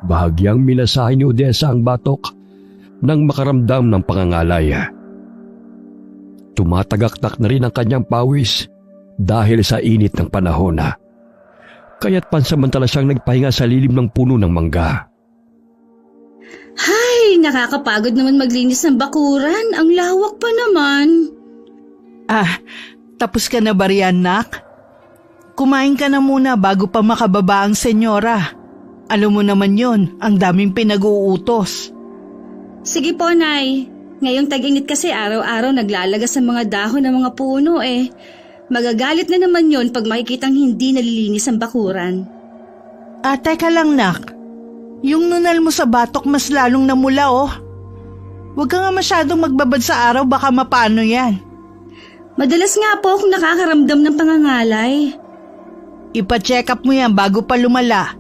Bahagyang minasahe ni Odessa ang batok nang makaramdam ng pangangalay. Tumatagaktak na rin ang kanyang pawis dahil sa init ng panahon. Kaya't pansamantala siyang nagpahinga sa lilim ng puno ng mangga. Hay, nakakapagod naman maglinis ng bakuran. Ang lawak pa naman. Tapos ka na ba riyan, nak? Kumain ka na muna bago pa makababa ang senyora. Alam mo naman yon, ang daming pinag-uutos. Sige po, Nay. Ngayong tag-init kasi araw-araw naglalagas ng mga dahon ng mga puno eh. Magagalit na naman yon pag makikitang hindi nalilinis ang bakuran. Teka lang, nak. Yung nunal mo sa batok mas lalong namula, oh. Huwag ka nga masyadong magbabad sa araw, baka mapano yan. Madalas nga po akong nakakaramdam ng pangangalay. Ipa-check up mo yan bago pa lumala.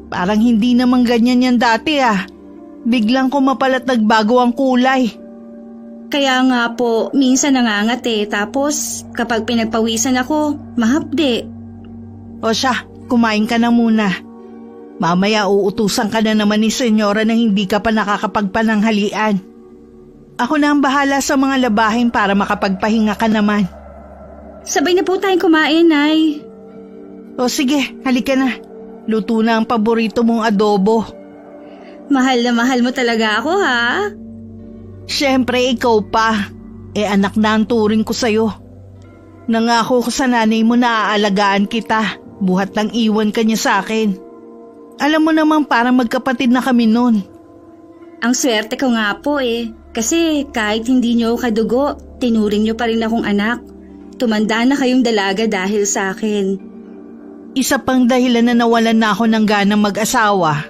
Parang hindi naman ganyan yan dati, Biglang kumapalat nagbago ang kulay. Kaya nga po, minsan nangangat tapos kapag pinagpawisan ako, mahapde. O siya, kumain ka na muna. Mamaya uutusan ka na naman ni senyora na hindi ka pa nakakapagpananghalian. Ako na ang bahala sa mga labahin para makapagpahinga ka naman. Sabay na po tayong kumain, Nay. O sige, halika na. Luto na ang paborito mong adobo. Mahal na mahal mo talaga ako, ha? Siyempre, ikaw pa. Anak na ang turing ko sa'yo. Nangako ko sa nanay mo na aalagaan kita. Buhat lang iwan ka niya sa akin. Alam mo naman parang magkapatid na kami nun. Ang swerte ko nga po Kasi kahit hindi niyo kadugo, tinuring niyo pa rin akong anak. Tumanda na kayong dalaga dahil sa akin. Isa pang dahilan na nawalan na ako ng ganang mag-asawa.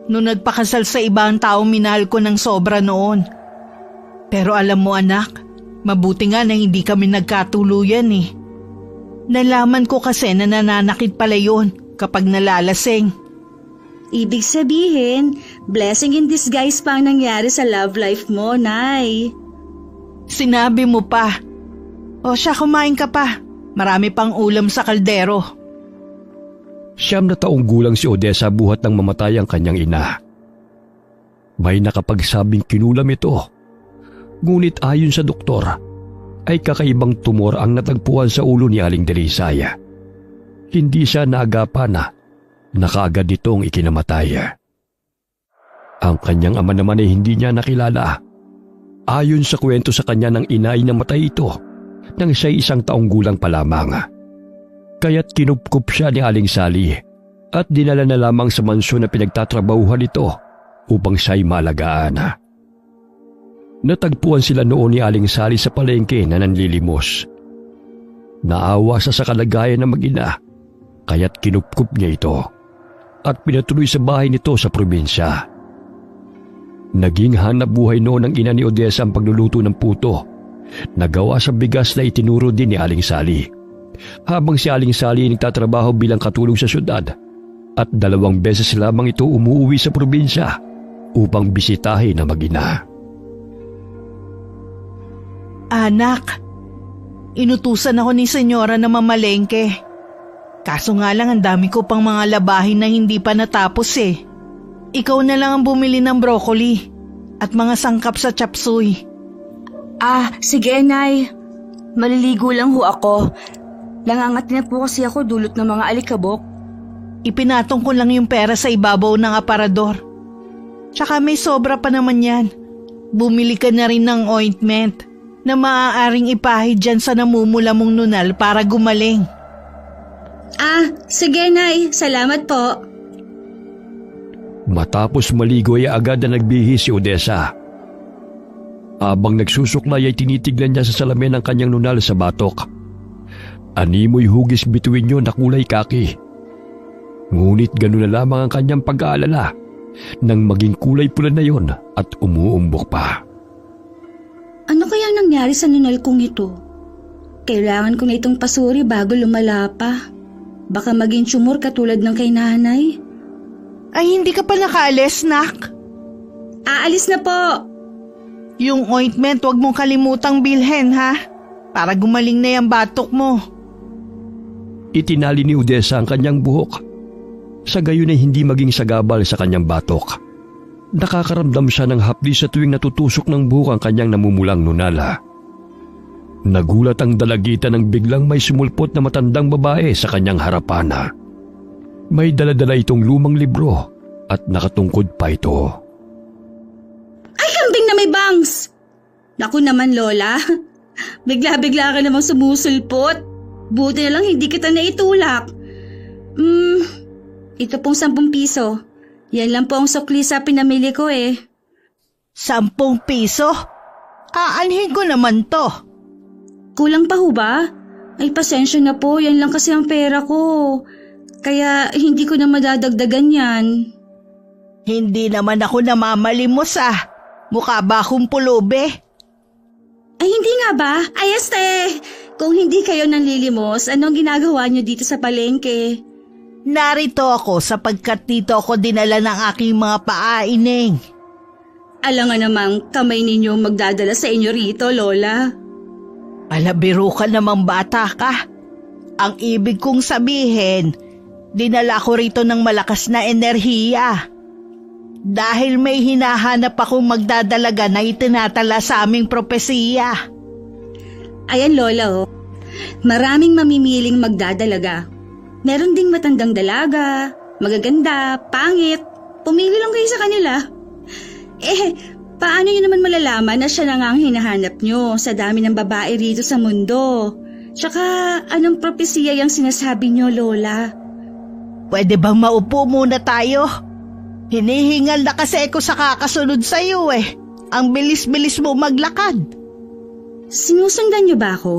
Noong nagpakasal sa ibang tao, minahal ko ng sobra noon. Pero alam mo, anak, mabuti nga na hindi kami nagkatuluyan Nalaman ko kasi na nananakit pala yun kapag nalalasing. Ibig sabihin, blessing in disguise pa ang nangyari sa love life mo, Nay. Sinabi mo pa. O siya, kumain ka pa. Marami pang ulam sa kaldero. 9 na taong gulang si Odessa buhat nang mamatay ang kanyang ina. May nakapagsabing kinulam ito. Ngunit ayon sa doktor, ay kakaibang tumor ang natagpuan sa ulo ni Aling Delisaya. Hindi siya naagapan na kaagad nitong ikinamatay. Ang kanyang ama naman ay hindi niya nakilala. Ayon sa kwento sa kanya ng ina ay namatay ito nang siya'y 1 taong gulang pa lamang. Kaya't kinupkup siya ni Aling Sally at dinala na lamang sa mansyon na pinagtatrabahuhan nito upang siya'y maalagaan. Natagpuan sila noon ni Aling Sally sa palengke na nanlilimos. Naawa siya sa kalagayan ng mag-ina, kaya't kinupkup niya ito at pinatuloy sa bahay nito sa probinsya. Naging hanap buhay noon ng ina ni Odessa ang pagluluto ng puto na gawa sa bigas na itinuro din ni Aling Sally. Habang si Aling Sally nagtatrabaho bilang katulong sa syudad at 2 beses lamang ito umuwi sa probinsya upang bisitahin ang mag-ina. Anak, inutusan ako ni senyora na mamalengke. Kaso nga lang ang dami ko pang mga labahin na hindi pa natapos Ikaw na lang ang bumili ng broccoli at mga sangkap sa chop suey. Sige, Nay. Maliligo lang ho ako. Nangangat na po kasi ako dulot ng mga alikabok. Ipinatong ko lang yung pera sa ibabaw ng aparador. Tsaka may sobra pa naman yan. Bumili ka na rin ng ointment na maaaring ipahid dyan sa namumula mong nunal para gumaling. Sige, Nay. Salamat po. Matapos maligo ay agad na nagbihis si Odessa. Habang nagsusuklay ay tinitignan niya sa salamin ang kanyang nunal sa batok. Animoy hugis bituin niyo na kulay kaki. Ngunit gano'n na lamang ang kanyang pag-aalala nang maging kulay pula na yon at umuumbok pa. Ano kaya nangyari sa nunal kong ito? Kailangan ko na itong pasuri bago lumala pa. Baka maging tumor katulad ng kay nanay. Ay, hindi ka pa nakaalis, nak? Aalis na po. Yung ointment, wag mong kalimutang bilhin, ha? Para gumaling na yung batok mo. Itinali ni Odessa ang kanyang buhok Sa gayon ay hindi maging sagabal sa kanyang batok. Nakakaramdam siya ng hapdi sa tuwing natutusok ng buhok ang kanyang namumulang nunala. Nagulat ang dalagitan nang biglang may sumulpot na matandang babae sa kanyang harapan. May dala-dala itong lumang libro at nakatungkod pa ito. Ay, kambing na may bangs! Naku naman, Lola. Bigla-bigla ka namang sumusulpot. Buti na lang hindi kita naitulak. Ito pong 10 piso. Yan lang po ang sukli sa pinamili ko eh. 10 piso? Aanhin ko naman to. Kulang pa ho ba? Ay, pasensya na po. Yan lang kasi ang pera ko. Kaya hindi ko na madadagdagan yan. Hindi naman ako namamalimos ah. Mukha ba akong pulubi? Ay, hindi nga ba? Ay, este! Kung hindi kayo nanlilimos, anong ginagawa niyo dito sa palengke? Narito ako sapagkat dito ako dinala ng aking mga paaining. Alam nga namang kamay ninyo magdadala sa inyo rito, Lola. Palabiro ka namang bata ka. Ang ibig kong sabihin, dinala ko rito ng malakas na enerhiya. Dahil may hinahanap akong magdadalaga na itinatala sa aming propesiya. Ayan, Lola, oh. Maraming mamimiling magdadalaga. Meron ding matandang dalaga, magaganda, pangit. Pumili lang kayo sa kanila. Paano nyo naman malalaman na siya na nga ang hinahanap nyo sa dami ng babae rito sa mundo? Tsaka, anong propesiya yung sinasabi nyo, Lola? Pwede bang maupo muna tayo? Hinihingal na kasi ako sa kakasunod sa'yo eh. Ang bilis-bilis mo maglakad. Sinusundan nyo ba ako?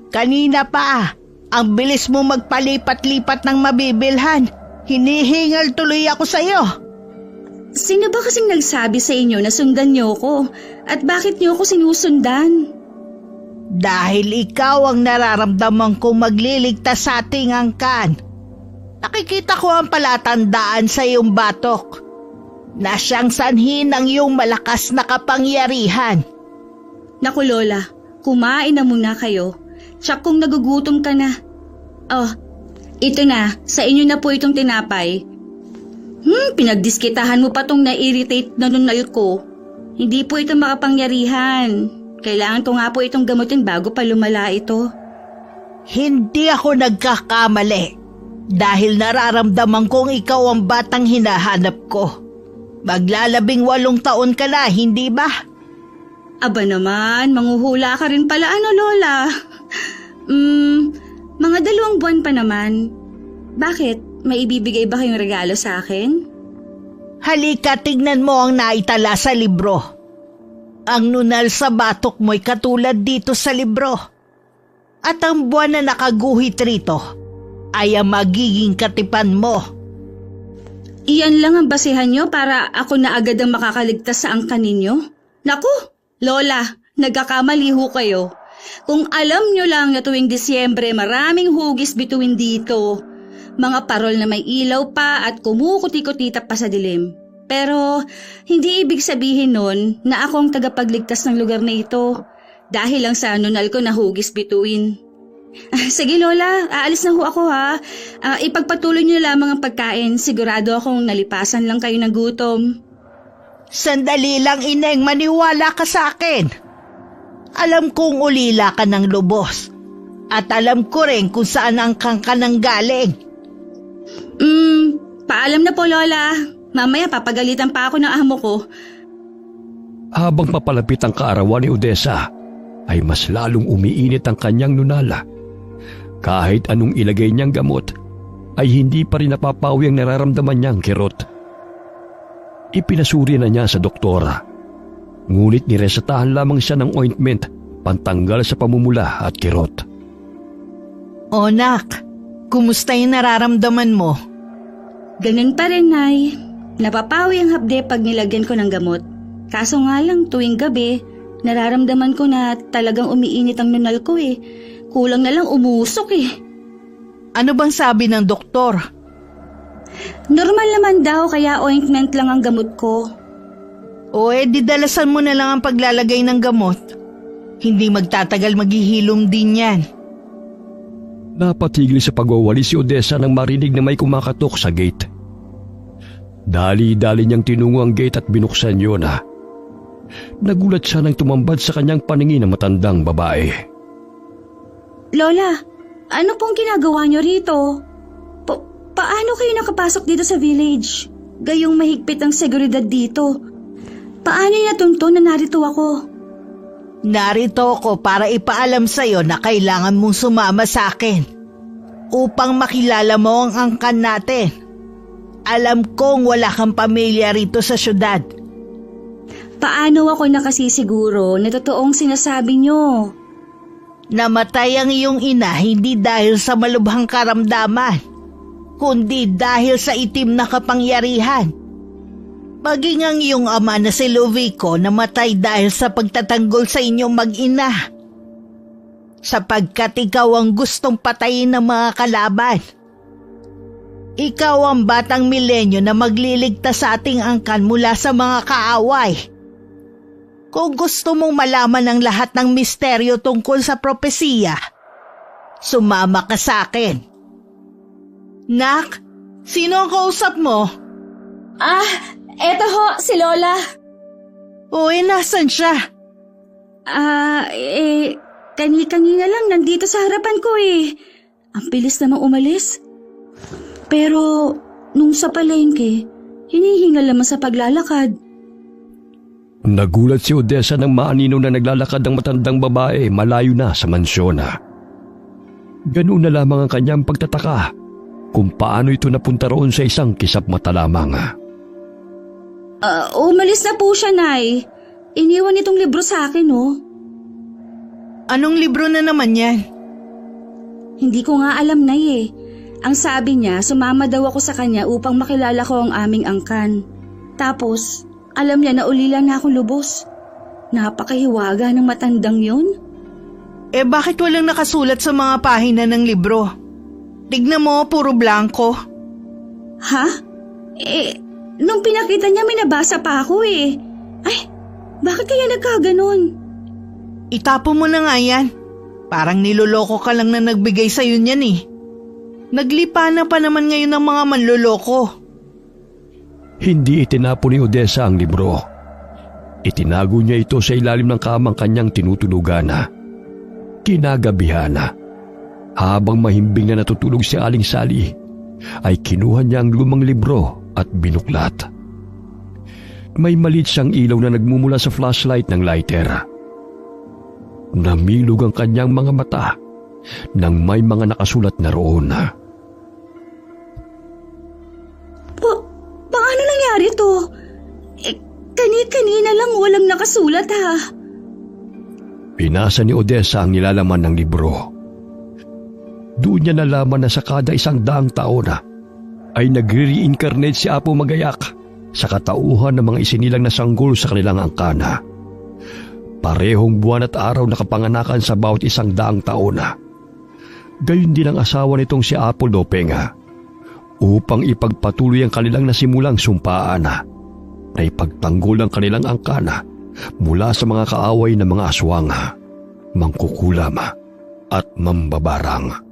Kanina pa, ang bilis mo magpalipat-lipat ng mabibilhan. Hinihingal tuloy ako sa'yo. Sino ba kasing nagsabi sa inyo na sundan nyo ko? At bakit nyo ako sinusundan? Dahil ikaw ang nararamdaman kong magliligtas sa ating angkan. Nakikita ko ang palatandaan sa iyong batok na siyang sanhi ng iyong malakas na kapangyarihan. Naku, Lola, kumain na muna kayo. Tsak kung nagugutom ka na. Oh, ito na, sa inyo na po itong tinapay. Pinagdiskitahan mo pa tong na-irritate na nunal ko. Hindi po ito makapangyarihan. Kailangan ko nga po itong gamutin bago pa lumala ito. Hindi ako nagkakamali. Dahil nararamdaman kong ikaw ang batang hinahanap ko. Maglalabing 8 taon ka na, hindi ba? Aba naman, manghuhula ka rin pala Lola. Mga 2 buwan pa naman. Bakit? May ibibigay ba kayong regalo sa akin? Halika, tignan mo ang naitala sa libro. Ang nunal sa batok mo'y katulad dito sa libro. At ang buwan na nakaguhit rito ay ang magiging katipan mo. Iyan lang ang basihan nyo para ako na agad ang makakaligtas sa angkan ninyo? Naku, Lola, nagkakamali ho kayo. Kung alam nyo lang na tuwing Disyembre maraming hugis bituin dito. Mga parol na may ilaw pa at kumukuti-kutita pa sa dilim. Pero hindi ibig sabihin nun na ako ang tagapagligtas ng lugar na ito. Dahil lang sa nunal ko na hugis bituin. Sige Lola, aalis na ho ako ha. Ipagpatuloy niyo lamang ang pagkain. Sigurado akong nalipasan lang kayo ng gutom. Sandali lang, Ineng, maniwala ka sa akin. Alam kong ulila ka ng lubos. At alam ko rin kung saan ang kangkanang galing. Paalam na po Lola. Mamaya papagalitan pa ako ng amo ko. Habang papalapit ang kaarawan ni Odessa, ay mas lalong umiinit ang kanyang nunala. Kahit anong ilagay niyang gamot, ay hindi pa rin napapawi ang nararamdaman niyang kirot. Ipinasuri na niya sa doktora. Ngunit niresetahan lamang siya ng ointment pantanggal sa pamumula at kirot. O nak, kumusta yung nararamdaman mo? Ganun pa rin, Nay. Napapawi ang hapde pag nilagyan ko ng gamot. Kaso nga lang tuwing gabi, nararamdaman ko na talagang umiinit ang nunal ko eh. Kulang na lang umusok eh. Ano bang sabi ng doktor? Normal naman daw kaya ointment lang ang gamot ko. O didalasan mo na lang ang paglalagay ng gamot. Hindi magtatagal maghihilom din yan. Napatigil sa pagwawali si Odessa nang marinig na may kumakatok sa gate. Dali-dali niyang tinungo ang gate at binuksan yun. Nagulat siya nang tumambad sa kanyang paningin ng matandang babae. Lola, ano pong ginagawa niyo rito? Paano kayo nakapasok dito sa village? Gayong mahigpit ang seguridad dito. Paano niya tunto na narito ako? Narito ako para ipaalam sa'yo na kailangan mong sumama sa akin upang makilala mo ang angkan natin. Alam kong wala kang pamilya rito sa syudad. Paano ako nakasisiguro na totoong sinasabi niyo? Namatay ang iyong ina hindi dahil sa malubhang karamdaman, kundi dahil sa itim na kapangyarihan. Maging ang iyong ama na si Luvico namatay dahil sa pagtatanggol sa inyong mag-ina. Sapagkat ikaw ang gustong patayin ng mga kalaban. Ikaw ang batang milenyo na magliligtas sa ating angkan mula sa mga kaaway. Kung gusto mong malaman ang lahat ng misteryo tungkol sa propesiya, sumama ka sa akin. Nak, sino ang kausap mo? Eto ho, si Lola. Uy, nasan siya? Kani-kanina lang nandito sa harapan ko eh. Ang bilis namang umalis. Pero, nung sa palengke, hinihingal naman sa paglalakad. Nagulat si Odessa nang maanino na naglalakad ang matandang babae malayo na sa mansyon. Ganoon na lamang ang kanyang pagtataka kung paano ito napunta roon sa isang kisap mata lamang. Umalis na po siya, Nay. Iniwan itong libro sa akin, oh. Anong libro na naman yan? Hindi ko nga alam, Nay eh. Ang sabi niya, sumama daw ako sa kanya upang makilala ko ang aming angkan. Tapos, alam niya na ulila na akong lubos. Napakahiwaga ng matandang yun. Bakit walang nakasulat sa mga pahina ng libro? Tignan mo, puro blanco. Ha? Nung pinakita niya, may nabasa pa ako eh. Ay, bakit kaya nagkaganon? Itapo mo na nga yan. Parang niloloko ka lang na nagbigay sa'yo niyan eh. Naglipa na pa naman ngayon ng mga manloloko. Hindi itinapo ni Odessa ang libro. Itinago niya ito sa ilalim ng kamang kanyang tinutulugan. Kinagabihan, habang mahimbing na natutulog si Aling Sally, ay kinuha niya ang lumang libro at binuklat. May maliit siyang ilaw na nagmumula sa flashlight ng lighter. Namilog ang kanyang mga mata nang may mga nakasulat na roon. Paano nangyari to? Kanina lang walang nakasulat ha. Binasa ni Odessa ang nilalaman ng libro. Doon niya nalaman na sa kada 100 taon ay nagre-reincarnate si Apo Magayak sa katauhan ng mga isinilang na sanggol sa kanilang angkana. Parehong buwan at araw na kapanganakan sa bawat 100 taon. Gayon din ang asawa nitong si Apo Lopeng upang ipagpatuloy ang kanilang nasimulang sumpaan na ipagtanggol ang kanilang angkana mula sa mga kaaway ng mga aswang, mangkukulam at mambabarang.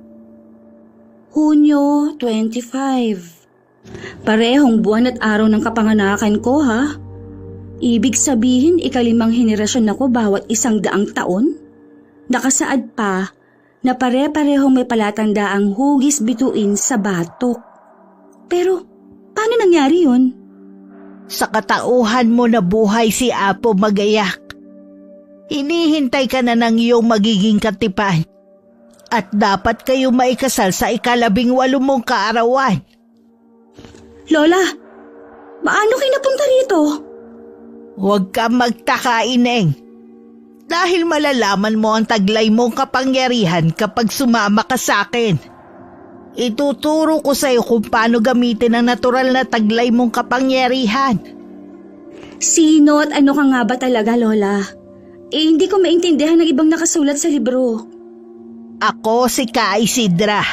Hunyo 25. Parehong buwan at araw ng kapanganakan ko ha. Ibig sabihin 5 henerasyon ako bawat 100 taon? Nakasaad pa na pare-parehong may palatandaang hugis bituin sa batok. Pero paano nangyari yun? Sa katauhan mo na buhay si Apo Magayak. Hinihintay ka na ng iyong magiging katipan. At dapat kayo maikasal sa 18 mong kaarawan. Lola, paano kayo napunta rito? Huwag ka magtaka, Ineng. Dahil malalaman mo ang taglay mong kapangyarihan kapag sumama ka sa akin. Ituturo ko sa iyo kung paano gamitin ang natural na taglay mong kapangyarihan. Sino at ano ka nga ba talaga, Lola? Hindi ko maintindihan ng ibang nakasulat sa libro. Ako si Ka Isidra,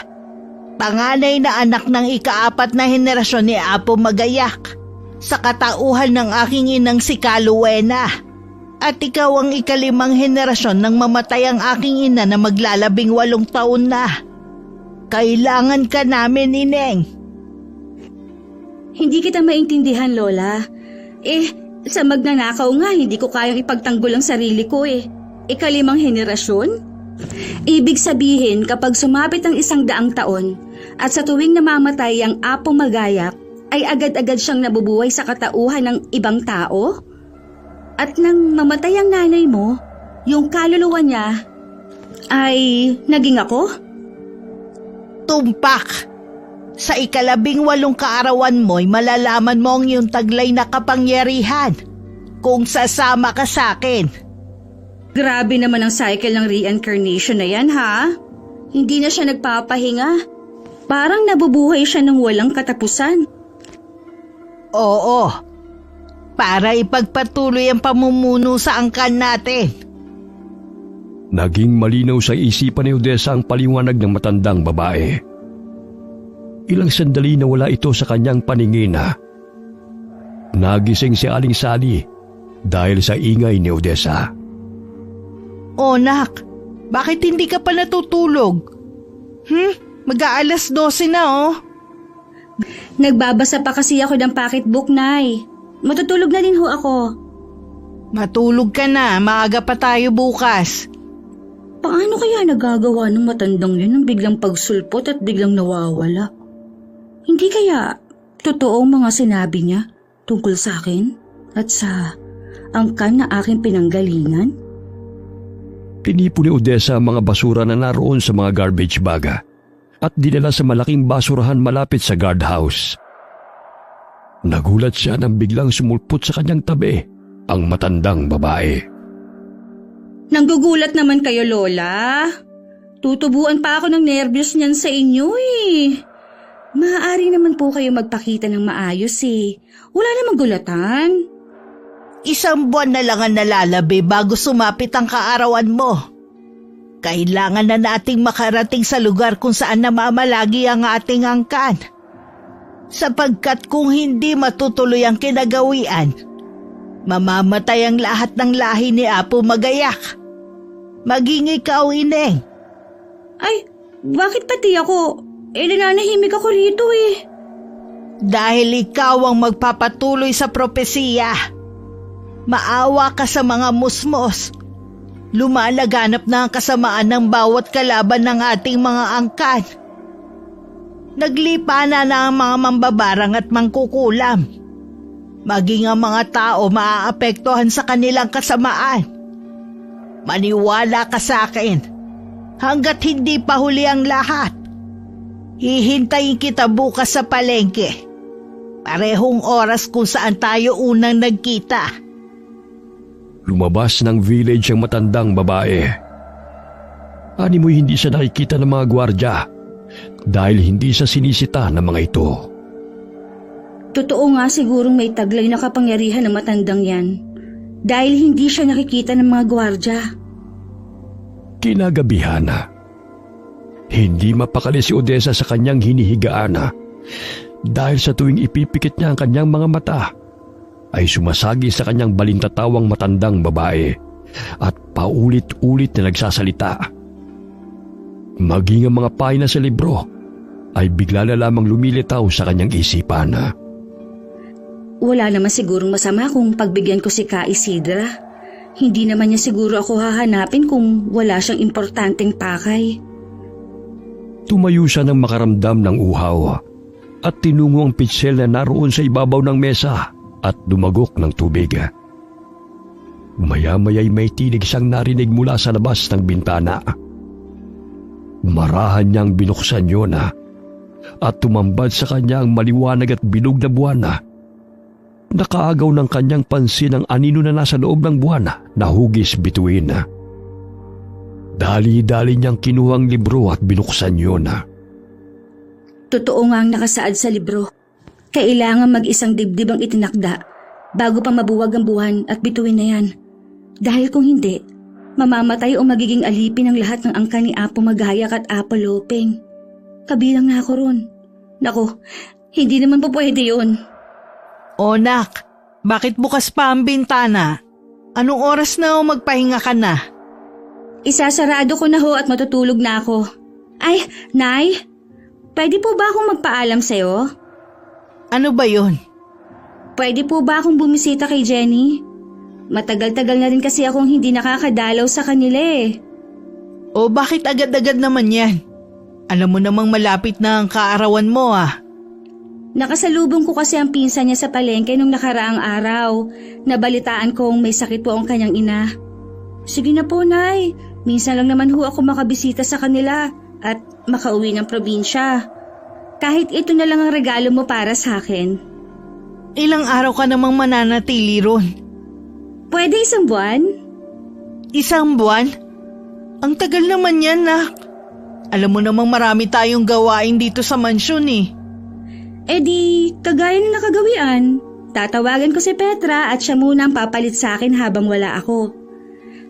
panganay na anak ng 4 na henerasyon ni Apo Magayak, sa katauhan ng aking inang si Kaluwena. At ikaw ang 5 henerasyon nang mamatay ang aking ina na maglalabing 8 taon na. Kailangan ka namin, Ineng. Hindi kita maintindihan, Lola. Sa magnanakaw nga, hindi ko kayang ipagtanggol ang sarili ko eh. Ikalimang henerasyon? Ibig sabihin, kapag sumapit ang 100 taon at sa tuwing namamatay ang Apo Magayak, ay agad-agad siyang nabubuhay sa katauhan ng ibang tao? At nang mamatay ang nanay mo, yung kaluluwa niya ay naging ako? Tumpak! Sa 18 kaarawan mo'y malalaman mo ang iyong taglay na kapangyarihan kung sasama ka sa akin. Grabe naman ang cycle ng reincarnation na yan, ha? Hindi na siya nagpapahinga. Parang nabubuhay siya ng walang katapusan. Oo, para ipagpatuloy ang pamumuno sa angkan natin. Naging malinaw sa isipan ni Odessa ang paliwanag ng matandang babae. Ilang sandali na wala ito sa kanyang paningin. Nagising si Aling Sally dahil sa ingay ni Odessa. O nak, bakit hindi ka pa natutulog? Mag-aalas 12 na oh. Nagbabasa pa kasi ako ng pocketbook, Nay. Matutulog na din ho ako. Matulog ka na, maaga pa tayo bukas. Paano kaya nagagawa ng matandang yun ng biglang pagsulpot at biglang nawawala? Hindi kaya totoo ang mga sinabi niya tungkol sa akin at sa angkan na aking pinanggalingan? Pinipo ni Odessa ang mga basura na naroon sa mga garbage bag at dinala sa malaking basurahan malapit sa guardhouse. Nagulat siya nang biglang sumulpot sa kanyang tabi ang matandang babae. Nanggugulat naman kayo, Lola. Tutubuan pa ako ng nervyos niyan sa inyo eh. Maaari naman po kayo magpakita ng maayos eh. Wala namang gulatan. 1 buwan na lang ang nalalabi bago sumapit ang kaarawan mo. Kailangan na nating makarating sa lugar kung saan namamalagi ang ating angkan. Sapagkat kung hindi matutuloy ang kinagawian, mamamatay ang lahat ng lahi ni Apo Magayak. Maging ikaw, Ineng. Ay, bakit pati ako? Nananahimik ako rito eh. Dahil ikaw ang magpapatuloy sa propesiya. Maawa ka sa mga musmos. Lumalaganap na ang kasamaan ng bawat kalaban ng ating mga angkan. Naglipa na ang mga mambabarang at mangkukulam. Maging ang mga tao maaapektuhan sa kanilang kasamaan. Maniwala ka sa akin. Hanggat hindi pa huli ang lahat, hihintayin kita bukas sa palengke. Parehong oras kung saan tayo unang nagkita. Lumabas ng village ang matandang babae. Animoy hindi siya nakikita ng mga gwardya dahil hindi siya sinisita ng mga ito. Totoo nga sigurong may taglay na kapangyarihan ng matandang yan dahil hindi siya nakikita ng mga gwardya. Kinagabihan, hindi mapakali si Odessa sa kanyang hinihigaan dahil sa tuwing ipipikit niya ang kanyang mga mata ay sumasagi sa kanyang balintatawang matandang babae at paulit-ulit na nagsasalita. Maging ang mga pahina sa libro ay bigla na lamang lumilitaw sa kanyang isipan. Wala naman sigurong masama kung pagbigyan ko si Ka Isidra. Hindi naman niya siguro ako hahanapin kung wala siyang importanteng pakay. Tumayo siya nang makaramdam ng uhaw at tinungo ang pitsel na naroon sa ibabaw ng mesa at dumagok ng tubig. Maya-maya'y may tinig siyang narinig mula sa labas ng bintana. Marahan niyang binuksan yun at tumambad sa kanya ang maliwanag at bilog na buwan. Nakaagaw ng kanyang pansin ang anino na nasa loob ng buwan na hugis bituin. Dali-dali niyang kinuha ang libro at binuksan yun. Totoo nga ang nakasaad sa libro. Kailangan mag-isang dibdib ang itinakda bago pa mabuwag ang buwan at bituin na yan. Dahil kung hindi, mamamatay o magiging alipin ang lahat ng angkan ni Apo Magayak at Apo Lopeng. Kabilang na ako ron. Naku, hindi naman po pwede yun. O nak, bakit bukas pa ang bintana? Anong oras na o magpahinga ka na? Isasarado ko na ho at matutulog na ako. Ay, Nay, Pwede po ba akong magpaalam sa'yo? Ano ba yon? Pwede po ba akong bumisita kay Jenny? Matagal-tagal na rin kasi akong hindi nakakadalaw sa kanila eh. O bakit agad-agad naman yan? Alam mo namang malapit na ang kaarawan mo ah. Nakasalubong ko kasi ang pinsan niya sa palengke nung nakaraang araw. Nabalitaan kong may sakit po ang kanyang ina. Sige na po, Nay. Minsan lang naman ho ako makabisita sa kanila at makauwi ng probinsya. Kahit ito na lang ang regalo mo para sa akin. Ilang araw ka namang mananatili ron? Pwede 1 buwan? 1 buwan? Ang tagal naman yan nak. Alam mo namang marami tayong gawain dito sa mansyon eh. Eh di, kagaya ng nakagawian. Tatawagan ko si Petra at siya muna ang papalit sa akin habang wala ako.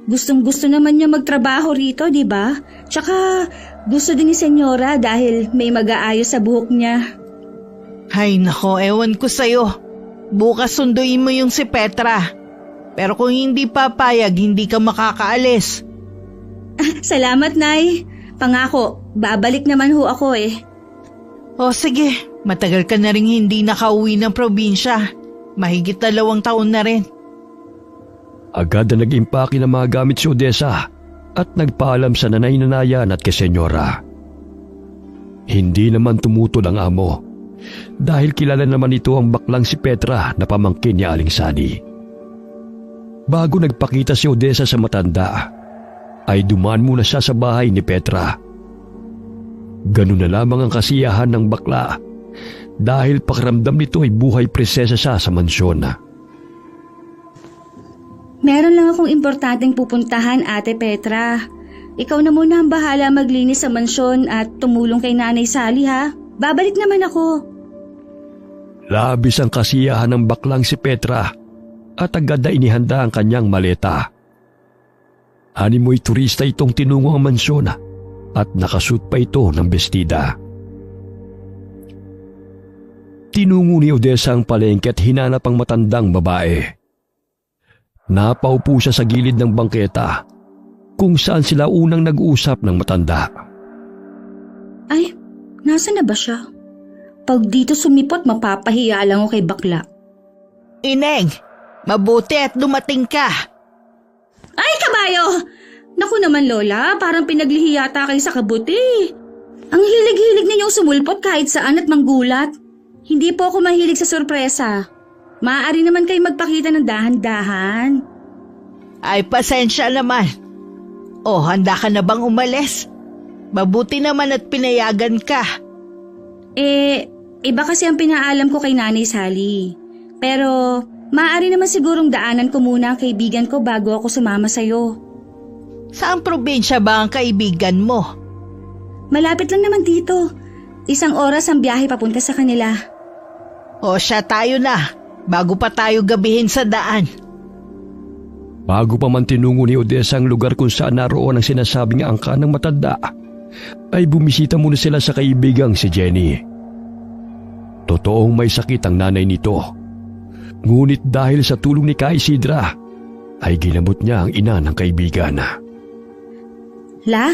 Gustong-gusto naman niya magtrabaho rito, di ba? Tsaka gusto din ni Senyora dahil may mag-aayos sa buhok niya. Hay nako, ewan ko sa'yo. Bukas sunduin mo yung si Petra. Pero kung hindi papayag, hindi ka makakaalis. Salamat, Nay. Pangako, babalik naman ho ako eh. O sige, matagal ka na rin hindi nakauwi ng probinsya. Mahigit 2 taon na rin. Agad na nag-impake ng mga gamit si Odessa at nagpaalam sa nanay-nanayan at kay Senyora. Hindi naman tumutol ang amo dahil kilala naman ito ang baklang si Petra na pamangkin ni Aling Sani. Bago nagpakita si Odessa sa matanda, ay dumaan muna siya sa bahay ni Petra. Ganun na lamang ang kasiyahan ng bakla dahil pakiramdam nito ay buhay presensya siya sa mansyon. Meron lang akong importanteng pupuntahan, Ate Petra. Ikaw na muna ang bahala maglinis sa mansyon at tumulong kay Nanay Sally ha. Babalik naman ako. Labis ang kasiyahan ng baklang si Petra at agad na inihanda ang kanyang maleta. Animoy turista itong tinungo ang mansyon at nakasuot pa ito ng bestida. Tinungo ni Odessa ang palengke at hinanap ang matandang babae. Napaupo siya sa gilid ng bangketa kung saan sila unang nag-usap ng matanda. Ay, nasa na ba siya? Pag dito sumipot, mapapahiya lang ako kay bakla. Ineng, mabuti at dumating ka. Ay, kabayo! Naku naman, Lola, parang pinaglihi yata kayo sa kabuti. Ang hilig-hilig ninyong sumulpot kahit saan at manggulat. Hindi po ako mahilig sa sorpresa. Maaari naman kayo magpakita ng dahan-dahan. Ay, pasensya naman. O, handa ka na bang umalis? Mabuti naman at pinayagan ka. Iba kasi ang pinaalam ko kay Nanay Sally. Pero maaari naman sigurong daanan ko muna ang kaibigan ko bago ako sumama sa'yo. Saan probinsya ba ang kaibigan mo? Malapit lang naman dito. 1 oras ang biyahe papunta sa kanila. O siya, tayo na, bago pa tayo gabihin sa daan. Bago pa man tinungo ni Odessa ang lugar kung saan naroon ang sinasabing angka ng matanda, ay bumisita muna sila sa kaibigang si Jenny. Totoong may sakit ang nanay nito. Ngunit dahil sa tulong ni Ka Isidra, ay ginamot niya ang ina ng kaibigan. La,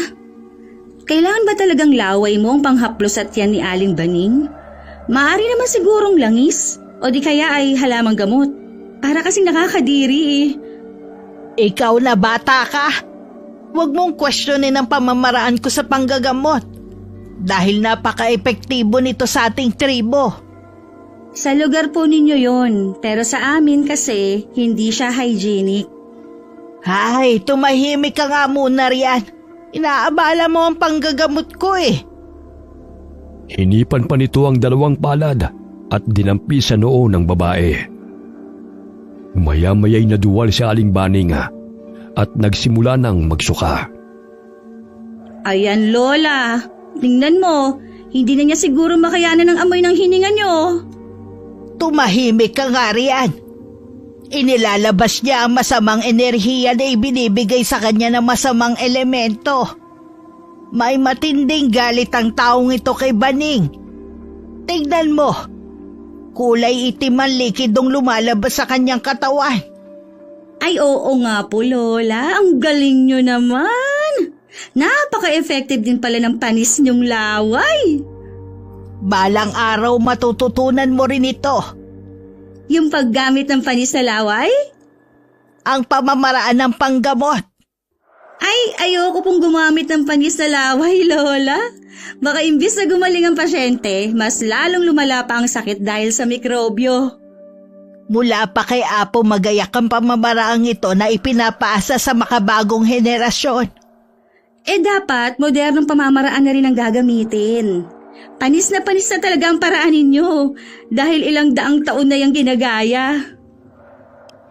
kailangan ba talagang laway mo ang panghaplos at yan ni Aling Baning? Maaari naman sigurong langis o di kaya ay halamang gamot. Para kasing nakakadiri eh. Ikaw na bata ka. Huwag mong questionin ang pamamaraan ko sa panggagamot. Dahil napaka-epektibo nito sa ating tribo. Sa lugar po ninyo yon, pero sa amin kasi hindi siya hygienic. Ay, tumahimik ka nga muna riyan. Inaabala mo ang panggagamot ko eh. Hinipan pa nito ang 2 palad at dinampi sa noo ng babae. Maya-maya'y naduwal si Aling Baning at nagsimula ng magsuka. Ayan, Lola. Tingnan mo, hindi na niya siguro makayanan ng amoy ng hininga niyo. Tumahimik ka nga riyan. Inilalabas niya ang masamang enerhiya na ibinibigay sa kanya ng masamang elemento. May matinding galit ang taong ito kay Baning. Tignan mo, kulay itim ang likidong lumalabas sa kanyang katawan. Ay oo nga po, Lola. Ang galing niyo naman. Napaka-effective din pala ng panis niyong laway. Balang araw matututunan mo rin ito. Yung paggamit ng panis na laway? Ang pamamaraan ng panggamot. Ay, ayoko pong gumamit ng panis na laway, Lola. Baka imbis na gumaling ang pasyente, mas lalong lumala pa ang sakit dahil sa mikrobyo. Mula pa kay Apo magayak ang pamamaraang ito na ipinapaasa sa makabagong henerasyon. Dapat modernong pamamaraan na rin ang gagamitin. Panis na talaga ang paraan ninyo dahil ilang daang taon na yung ginagaya.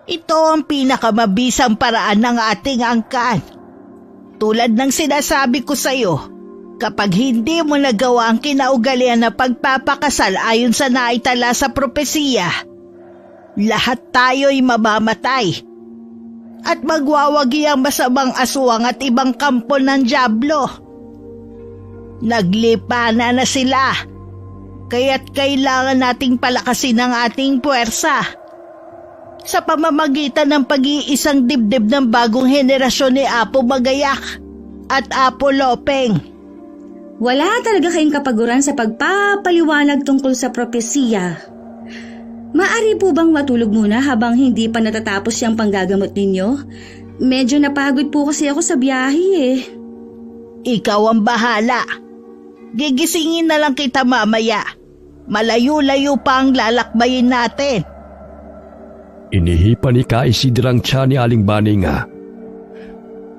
Ito ang pinakamabisang paraan ng ating angkan. Tulad ng sinasabi ko sa iyo, kapag hindi mo nagawa ang kinaugalian na pagpapakasal ayon sa naitala sa propesiya, lahat tayo'y mamamatay at magwawagi ang masamang aswang at ibang kampo ng dyablo. Naglipana na sila, kaya't kailangan nating palakasin ang ating puwersa sa pamamagitan ng pag-iisang dibdib ng bagong henerasyon ni Apo Magayak at Apo Lopeng. Wala talaga kayong kapaguran sa pagpapaliwanag tungkol sa propesiya. Maari po bang matulog muna habang hindi pa natatapos yung panggagamot ninyo? Medyo napagod po kasi ako sa biyahe eh. Ikaw ang bahala. Gigisingin na lang kita mamaya. Malayo-layo pa ang lalakbayin natin. Inihipa ni Ka Isidra ang tiyan ni Aling Baninga.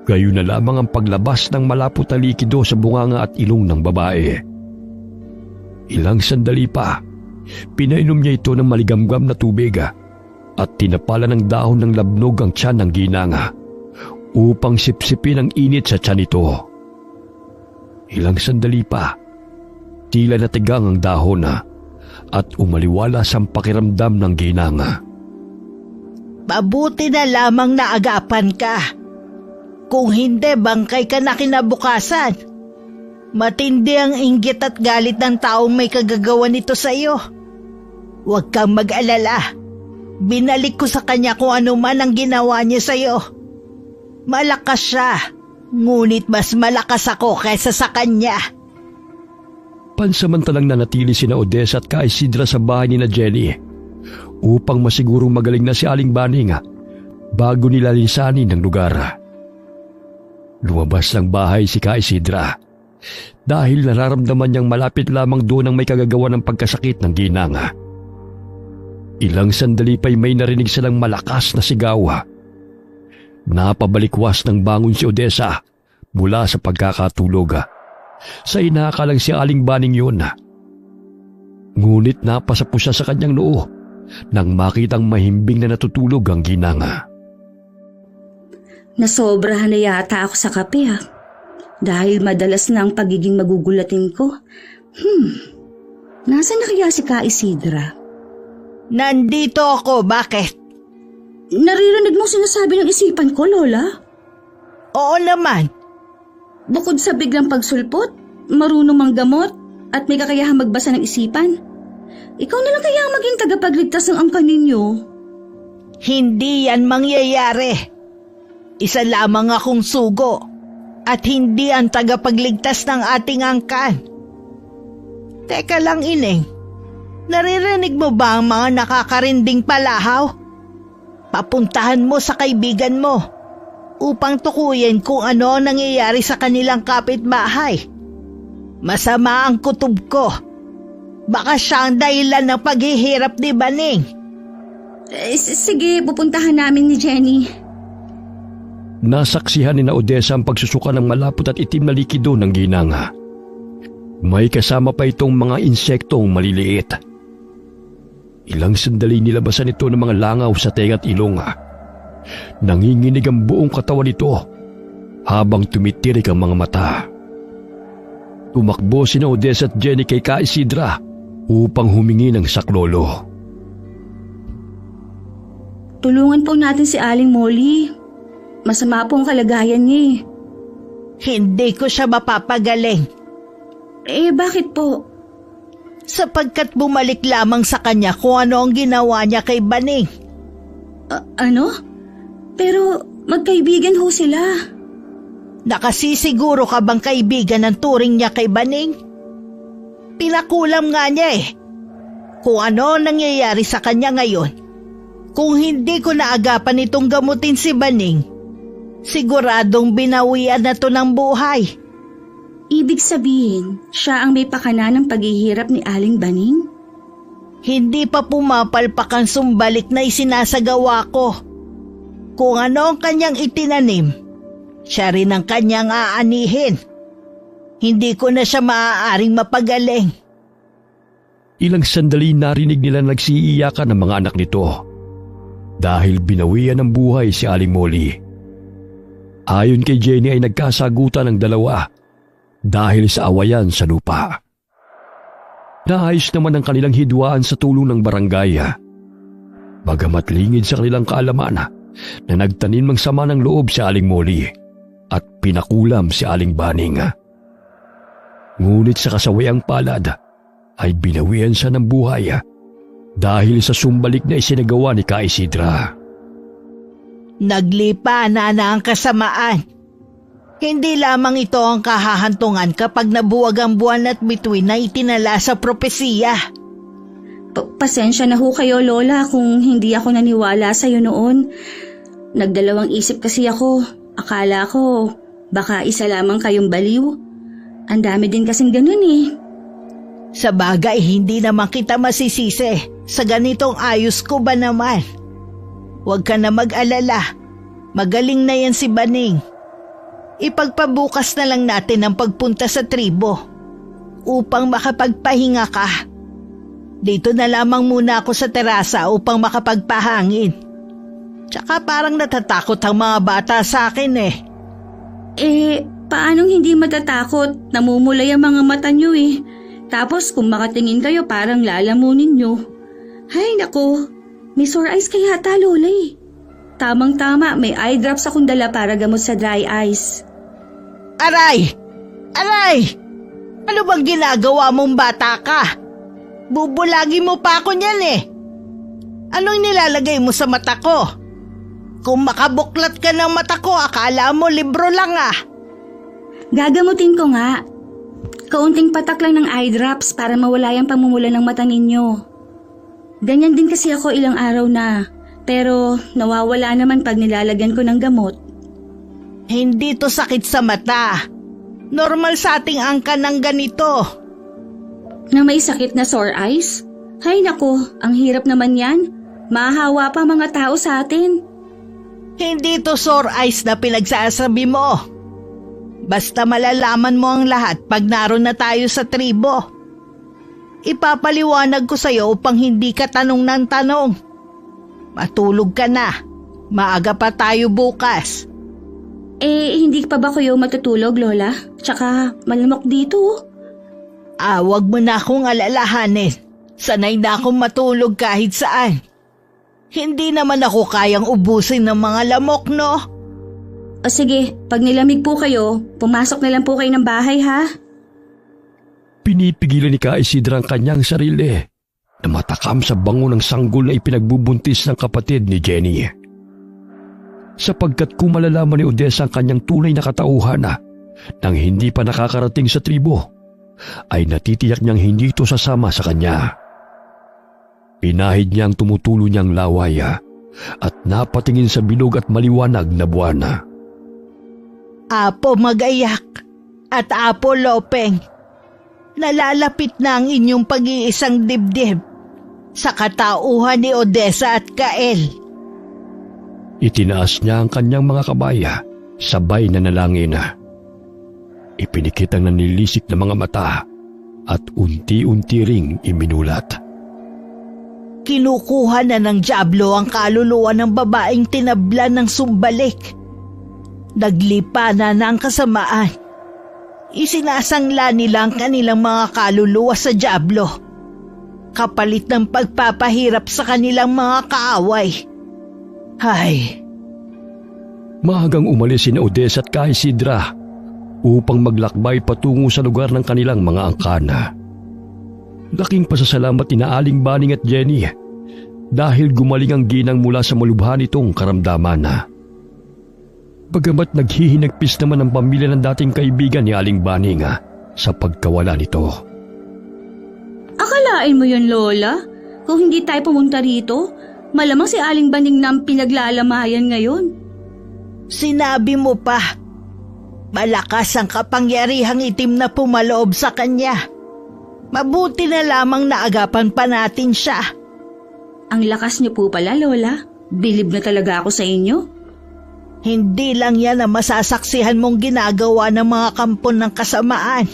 Gayon na lamang ang paglabas ng malapot na likido sa bunganga at ilong ng babae. Ilang sandali pa, pinainom niya ito ng maligamgam na tubig at tinapala ng dahon ng labnog ang tiyan ng ginanga upang sipsipin ang init sa tiyan nito. Ilang sandali pa, tila natigang ang dahon at umaliwalas ang pakiramdam ng ginanga. Mabuti na lamang naagapan ka. Kung hindi, bangkay ka na kinabukasan. Matindi ang inggit at galit ng taong may kagagawa nito sa iyo. Huwag kang mag-alala. Binalik ko sa kanya kung ano man ang ginawa niya sa iyo. Malakas siya, ngunit mas malakas ako kaysa sa kanya. Pansamantalang nanatili sina Odessa at Ka Isidra sa bahay ni na Jenny upang masigurong magaling na si Aling Baninga bago nila linsanin ng lugar. Lumabas ng bahay si Ka Isidra dahil nararamdaman niyang malapit lamang doon ang may kagagawa ng pagkasakit ng ginanga. Ilang sandali pa'y may narinig silang malakas na sigaw. Napabalikwas ng bangon si Odessa mula sa pagkakatulog. Sa inakalang si Aling Baning yun. Ngunit napasapo siya sa kanyang noo nang makitang mahimbing na natutulog ang ginanga. Nasobrahan na yata ako sa kape dahil madalas na ang pagiging magugulatin ko. Nasaan na kaya si Ka Isidra? Nandito ako, bakit? Naririnig mo sinasabi ng isipan ko, Lola? Oo naman. Bukod sa biglang pagsulpot, marunong manggamot, at may kakayahang magbasa ng isipan, ikaw na lang kaya ang maging tagapagligtas ng angkan ninyo? Hindi yan mangyayari. Isa lamang akong sugo at hindi ang tagapagligtas ng ating angkan. Teka lang, Ineng. Naririnig mo ba ang mga nakakarinding palahaw? Papuntahan mo sa kaibigan mo upang tukuyin kung ano ang nangyayari sa kanilang kapitbahay. Masama ang kutob ko. Baka siya ang dahilan ng paghihirap ni Baning. Sige, pupuntahan namin ni Jenny. Nasaksihan ni na Odessa ang pagsusuka ng malapot at itim na likido ng ginanga. May kasama pa itong mga insektong maliliit. Ilang sandali nilabasan ito ng mga langaw sa tenga at ilong. Nanginginig ang buong katawan nito habang tumitirik ang mga mata. Tumakbo sina Odessa at Jenny kay Ka Isidra upang humingi ng saklolo. Tulungan po natin si Aling Molly. Masama po ang kalagayan niya. Hindi ko siya mapapagaling. Bakit po? Sapagkat bumalik lamang sa kanya kung ano ang ginawa niya kay Baning. Ano? Pero magkaibigan ho sila. Nakasisiguro ka bang kaibigan ng turing niya kay Baning? Pinakulam nga niya eh. Kung ano ang nangyayari sa kanya ngayon, kung hindi ko naagapan itong gamutin si Baning, siguradong binawian na to ng buhay. Ibig sabihin, siya ang may pakana ng paghihirap ni Aling Baning? Hindi pa pumapalpak ang sumbalik na isinasagawa ko. Kung ano ang kanyang itinanim, siya rin ang kanyang aanihin. Hindi ko na siya maaaring mapagaling. Ilang sandali narinig nila nagsiiyakan ng mga anak nito dahil binawian ng buhay si Aling Molly. Ayon kay Jenny ay nagkasagutan ng dalawa dahil sa awayan sa lupa. Naayos naman ang kanilang hidwaan sa tulong ng barangay. Bagamat lingid sa kanilang kaalaman na nagtanim ng sama ng loob si Aling Molly at pinakulam si Aling Baning. Ngunit sa kasawiang palad ay binawian siya ng buhay dahil sa sumbalik na isinagawa ni Ka Isidra. Naglipa na ang kasamaan. Hindi lamang ito ang kahahantungan kapag nabuwag ang buwan at bituin na itinala sa propesiya. Pasensya na ho kayo, Lola, kung hindi ako naniwala sa iyo noon. Nagdalawang isip kasi ako. Akala ko, baka isa lamang kayong baliw. Ang dami din kasing ganun eh. Sa bagay, hindi naman kita masisisi. Sa ganitong ayos ko ba naman? Huwag ka na mag-alala. Magaling na yan si Baning. Ipagpabukas na lang natin ang pagpunta sa tribo upang makapagpahinga ka. Dito na lamang muna ako sa terasa upang makapagpahangin. Tsaka parang natatakot ang mga bata sa akin eh. Paanong hindi matatakot? Namumulay ang mga mata nyo eh. Tapos kung makatingin kayo parang lalamunin nyo. Hay nako, may sore eyes kaya ata, Lola eh. Tamang-tama, may eye drops akong dala para gamot sa dry eyes. Aray! Aray! Ano bang ginagawa mong bata ka? Bubulagi mo pa ako niyan eh. Anong nilalagay mo sa mata ko? Kung makabuklat ka ng mata ko, akala mo libro lang ah. Gagamutin ko nga. Kaunting patak lang ng eye drops para mawala yung pamumula ng mata ninyo. Ganyan din kasi ako ilang araw na. Pero nawawala naman pag nilalagyan ko ng gamot. Hindi to sakit sa mata. Normal sa ating angka ng ganito. Na may sakit na sore eyes? Hay nako, ang hirap naman yan. Mahahawa pa mga tao sa atin. Hindi to sore eyes na pinagsasabi mo. Basta malalaman mo ang lahat pag naroon na tayo sa tribo. Ipapaliwanag ko sa'yo upang hindi ka tanong ng tanong. Matulog ka na. Maaga pa tayo bukas. Hindi pa ba kayo matutulog, Lola? Tsaka malamok dito. Wag mo na akong alalahanin. Sanay na akong matulog kahit saan. Hindi naman ako kayang ubusin ng mga lamok, no? O sige, pag nilamig po kayo, pumasok na lang po kayo ng bahay, ha? Pinipigilan ni Ka Isidra ang kanyang sarili na matakam sa bango ng sanggol na ipinagbubuntis ng kapatid ni Jenny. Sapagkat kung malalaman ni Odessa ang kanyang tunay na katauhan nang hindi pa nakakarating sa tribo, ay natitiyak niyang hindi ito sasama sa kanya. Pinahid niya ang tumutulo niyang laway at napatingin sa bilog at maliwanag na buwan. Apo Magayak at Apo Lopeng, nalalapit na ang inyong pag-iisang dibdib sa katauhan ni Odessa at Kael. Itinaas niya ang kanyang mga kabaya, sabay na nalangin. Ipinikit ang nanilisik na mga mata at unti-unti ring iminulat. Kinukuha na ng dyablo ang kaluluwa ng babaeng tinablan ng sumbalik. Naglipa na ang kasamaan. Isinasangla nila ang kanilang mga kaluluwa sa dyablo, kapalit ng pagpapahirap sa kanilang mga kaaway. Hay! Maagang umalis sina Odessa at Ka Isidra upang maglakbay patungo sa lugar ng kanilang mga angkana. Laking pasasalamat ni Aling Baning at Jenny dahil gumaling ang ginang mula sa malubha nitong karamdaman. Bagamat naghihinagpis naman ang pamilya ng dating kaibigan ni Aling Baning sa pagkawala nito. Akalain mo yun, Lola? Kung hindi tayo pumunta rito, malamang si Aling Baning na ang pinaglalamayan ngayon. Sinabi mo pa, malakas ang kapangyarihang itim na pumaloob sa kanya. Mabuti na lamang naagapan pa natin siya. Ang lakas niyo po pala, Lola. Bilib na talaga ako sa inyo. Hindi lang yan ang masasaksihan mong ginagawa ng mga kampon ng kasamaan.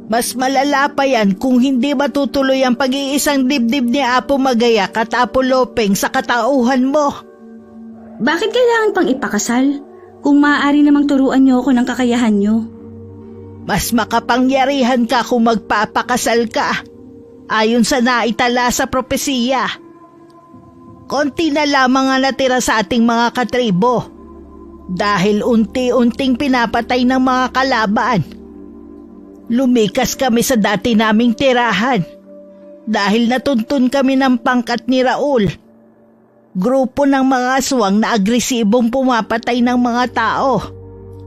Mas malala pa yan kung hindi matutuloy ang pag-iisang dibdib ni Apo Magayak at Apo Lopeng sa katauhan mo. Bakit kailangan pang ipakasal? Kung maaari namang turuan niyo ako ng kakayahan niyo. Mas makapangyarihan ka kung magpapakasal ka, ayon sa naitala sa propesiya. Konti na lamang ang natira sa ating mga katribo, dahil unti-unting pinapatay ng mga kalaban. Lumikas kami sa dati naming tirahan, dahil natuntun kami ng pangkat ni Raul. Grupo ng mga aswang na agresibong pumapatay ng mga tao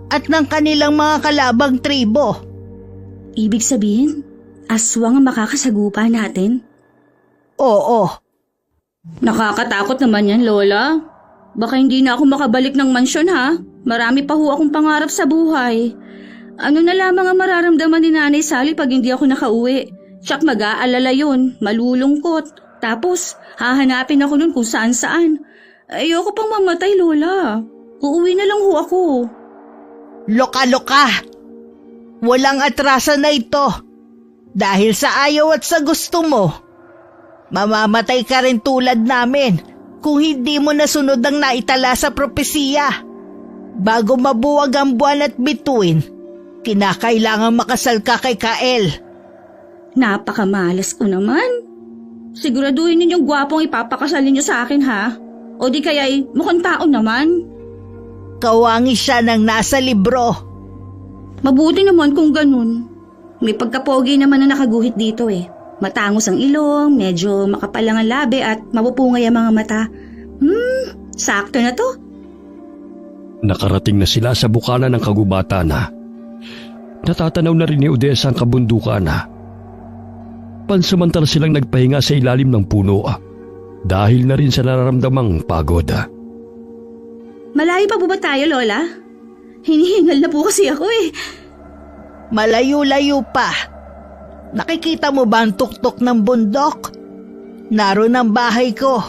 at ng kanilang mga kalabang tribo. Ibig sabihin, aswang ang makakasagupa natin? Oo. Nakakatakot naman yan, Lola. Baka hindi na ako makabalik ng mansyon, ha? Marami pa ho akong pangarap sa buhay. Ano na lamang ang mararamdaman ni Nanay Sally pag hindi ako nakauwi? Tsak mag-aalala yun, malulungkot. Tapos, hahanapin ako nun kung saan-saan. Ayoko pang mamatay, Lola. Uuwi na lang ho ako. Loka-loka! Walang atrasan na ito. Dahil sa ayaw at sa gusto mo, mamamatay ka rin tulad namin kung hindi mo nasunod ang naitala sa propesiya. Bago mabuwag ang buwan at bituin, kinakailangan makasal ka kay Kael. Napakamalas ko naman. Siguraduhin ninyong gwapong ipapakasalin niyo sa akin, ha? O di kaya'y mukhang tao naman. Kawangi siya ng nasa libro. Mabuti naman kung ganun. May pagkapogi naman na nakaguhit dito eh. Matangos ang ilong, medyo makapalang ang labi at mapupungay ang mga mata. Sakto na to. Nakarating na sila sa bukana ng kagubatan na. Natatanaw na rin ni Odessa ang kabundukan na. Pansamantala silang nagpahinga sa ilalim ng puno dahil na rin sa nararamdamang pagod. Malayo pa po ba tayo, Lola? Hinihingal na po kasi ako eh. Malayo-layo pa. Nakikita mo ba ang tuktok ng bundok? Naroon ang bahay ko.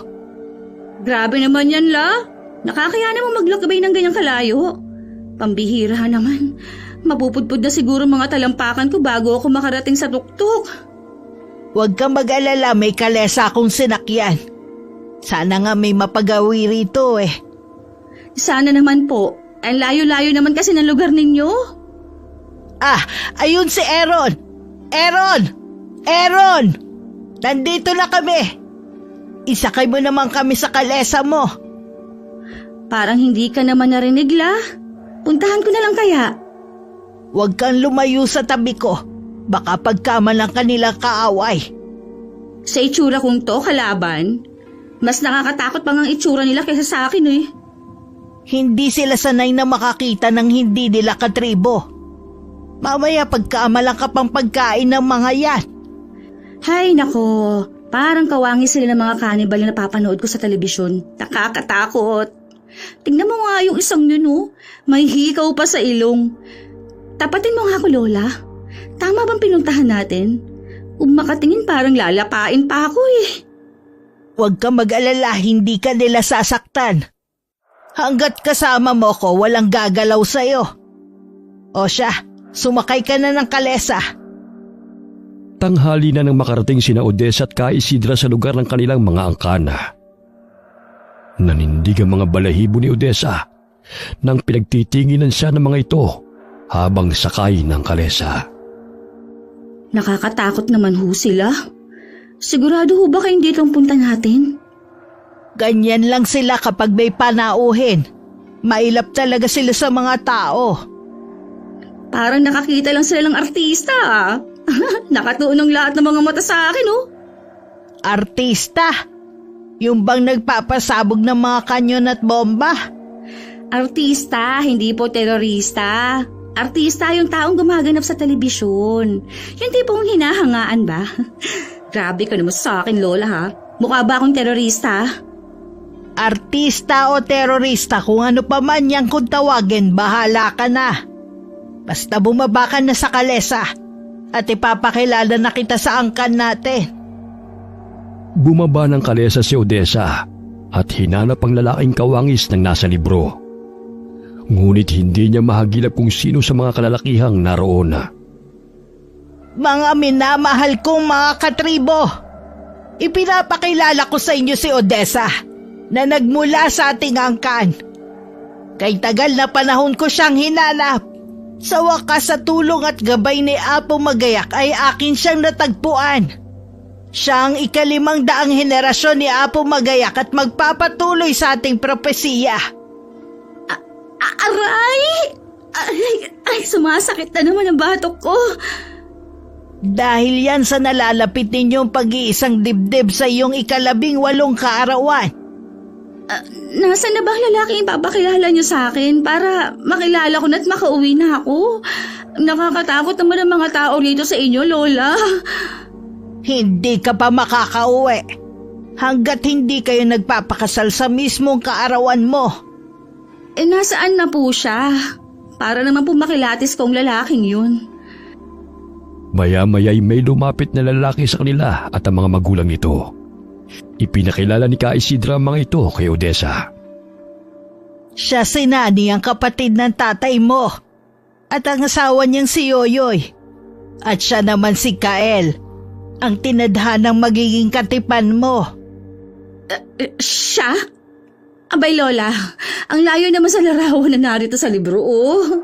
Grabe naman yan, La. Nakakaya naman maglakbay ng ganyang kalayo. Pambihira naman. Mapupudpud na siguro mga talampakan ko bago ako makarating sa tuktok. Huwag kang mag-alala, may kalesa akong sinakyan. Sana nga may mapagawi rito eh. Sana naman po. Ang layo-layo naman kasi ng lugar ninyo. Ayun si Aaron! Aaron! Nandito na kami! Isakay mo naman kami sa kalesa mo. Parang hindi ka naman narinig, La. Puntahan ko na lang kaya. Huwag kang lumayo sa tabi ko. Baka pagkaman ng kanilang kaaway. Sa itsura kong to, kalaban, mas nakakatakot pang ang itsura nila kaysa sa akin eh. Hindi sila sanay na makakita ng hindi nila katribo. Mamaya pagkaamalang ka pang pagkain ng mga yan. Hay nako, parang kawangi sila ng mga kanibal na napapanood ko sa telebisyon. Nakakatakot. Tingnan mo nga yung isang yun oh. May hikaw pa sa ilong. Tapatin mo nga ako, Lola. Tama bang pinuntahan natin? Kung makatingin parang lalapain pa ako eh. Huwag kang mag-alala, hindi ka nila sasaktan. Hanggat kasama mo ko, walang gagalaw sa'yo. O siya, sumakay ka na ng kalesa. Tanghali na nang makarating sina Odessa at Ka Isidra sa lugar ng kanilang mga angkana. Nanindig ang mga balahibo ni Odessa nang pinagtitinginan siya ng mga ito habang sakay ng kalesa. Nakakatakot naman ho sila. Sigurado ho ba kayong dito ang punta natin? Ganyan lang sila kapag may panauhin. Mailap talaga sila sa mga tao. Parang nakakita lang sila ng artista ah. Nakatuunong lahat ng mga mata sa akin oh. Artista? Yung bang nagpapasabog ng mga kanyon at bomba? Artista, hindi po terorista. Artista yung taong gumaganap sa telebisyon. Yung tipong hinahangaan ba? Grabe ka naman sa akin, Lola ha. Mukha ba akong terorista? Artista o terorista, kung ano pa man yang kung tawagin, bahala ka na. Basta bumaba ka na sa kalesa at ipapakilala na kita sa angkan natin. Bumaba ng kalesa si Odessa at hinanap ang lalaking kawangis ng nasa libro. Ngunit hindi niya mahagilap kung sino sa mga kalalakihang naroon. Mga minamahal kong mga katribo, ipinapakilala ko sa inyo si Odessa na nagmula sa ating angkan. Kay tagal na panahon ko siyang hinanap. Sa wakas, sa tulong at gabay ni Apo Magayak ay akin siyang natagpuan. Siya ang 500 henerasyon ni Apo Magayak at magpapatuloy sa ating propesiya. Aray! Ay, sumasakit na naman ang batok ko. Dahil yan sa nalalapit ninyong pag-iisang dibdib sa iyong 18 kaarawan. Nasaan na ba ang lalaking ipapakilala niyo sa akin para makilala ko na at makauwi na ako? Nakakatakot naman ang mga tao rito sa inyo, Lola. Hindi ka pa makakauwi hanggat hindi kayo nagpapakasal sa mismong kaarawan mo. Nasaan na po siya? Para naman po makilatis kong lalaking yun. Maya-maya'y may lumapit na lalaki sa kanila at ang mga magulang nito. Ipinakilala ni Ka Isidra ang mga ito kay Odessa. Siya si Nani, ang kapatid ng tatay mo, at ang asawa niyang si Yoyoy. At siya naman si Kael, ang tinadhanang magiging katipan mo. Siya? Abay, Lola, ang layo naman sa larawan na narito sa libro, oh.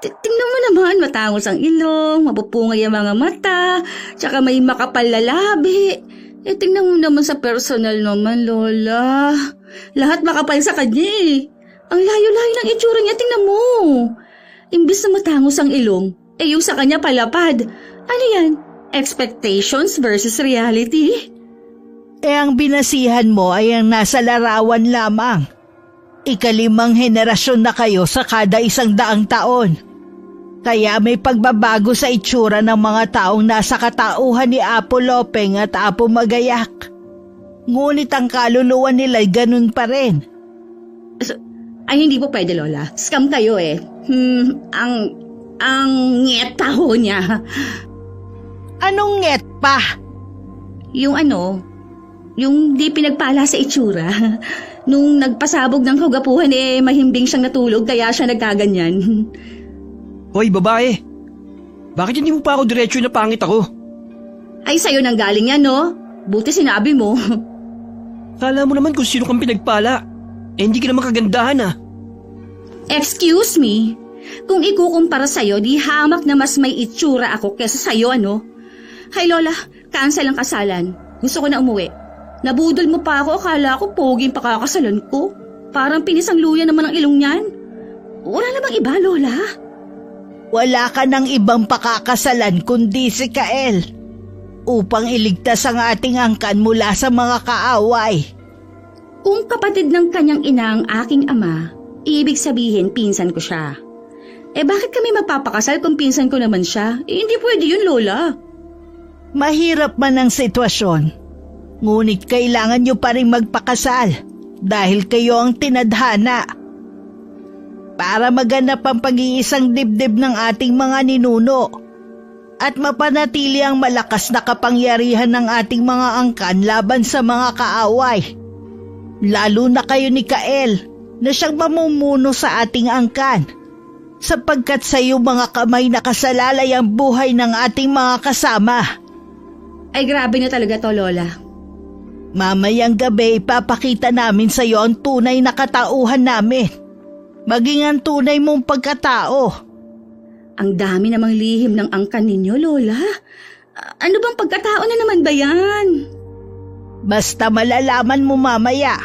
Tingnan mo naman, matangos ang ilong, mapupungay ang mga mata, tsaka may makapal na labi. Tingnan mo naman sa personal naman, Lola. Lahat makapal sa kanya eh. Ang layo-layo ng itsura niya, tingnan mo. Imbis na matangos ang ilong, yung sa kanya palapad. Ano yan? Expectations versus reality? Ang binasihan mo ay ang nasa larawan lamang. 5 henerasyon na kayo sa kada 100 taon. Kaya may pagbabago sa itsura ng mga taong nasa katauhan ni Apo Lopeng at Apo Magayak. Ngunit ang kaluluwa nila'y ganun pa rin. Ay, hindi po pwede, Lola. Scam kayo eh. Ang ngeta ho niya. Anong nget pa? Yung di pinagpala sa itsura. Nung nagpasabog ng kagapuhan mahimbing siyang natulog kaya siya nagkaganyan. Hoy, babae! Bakit hindi mo pa ako diretsyo na pangit ako? Ay, sa'yo nang galing yan, no? Buti sinabi mo. Kala mo naman kung sino kang pinagpala. Hindi ka naman kagandahan ah. Excuse me? Kung ikukumpara sa'yo, di hamak na mas may itsura ako kesa sa'yo, ano? Hay, Lola, cancel ang kasalan. Gusto ko na umuwi. Nabudol mo pa ako, akala ko poging pakakasalan ko. Parang pinisang luya naman ang ilong niyan. Wala namang iba, Lola. Wala ka ng ibang pakakasalan kundi si Kael. Upang iligtas ang ating angkan mula sa mga kaaway. Kung kapatid ng kanyang ina ang aking ama, ibig sabihin pinsan ko siya. Bakit kami magpapakasal kung pinsan ko naman siya? Hindi pwede yun, Lola. Mahirap man ang sitwasyon. Ngunit kailangan nyo pa rin magpakasal dahil kayo ang tinadhana. Para maganap ang pag-iisang dibdib ng ating mga ninuno at mapanatili ang malakas na kapangyarihan ng ating mga angkan laban sa mga kaaway. Lalo na kayo ni Kael na siyang mamumuno sa ating angkan. Sapagkat sa iyo mga kamay nakasalalay ang buhay ng ating mga kasama. Ay, grabe na talaga to, Lola. Mamayang gabi ipapakita namin sa iyo ang tunay na katauhan namin. Maging ang tunay mong pagkatao. Ang dami namang lihim ng angkan ninyo, Lola. Ano bang pagkatao na naman ba yan? Basta malalaman mo mamaya.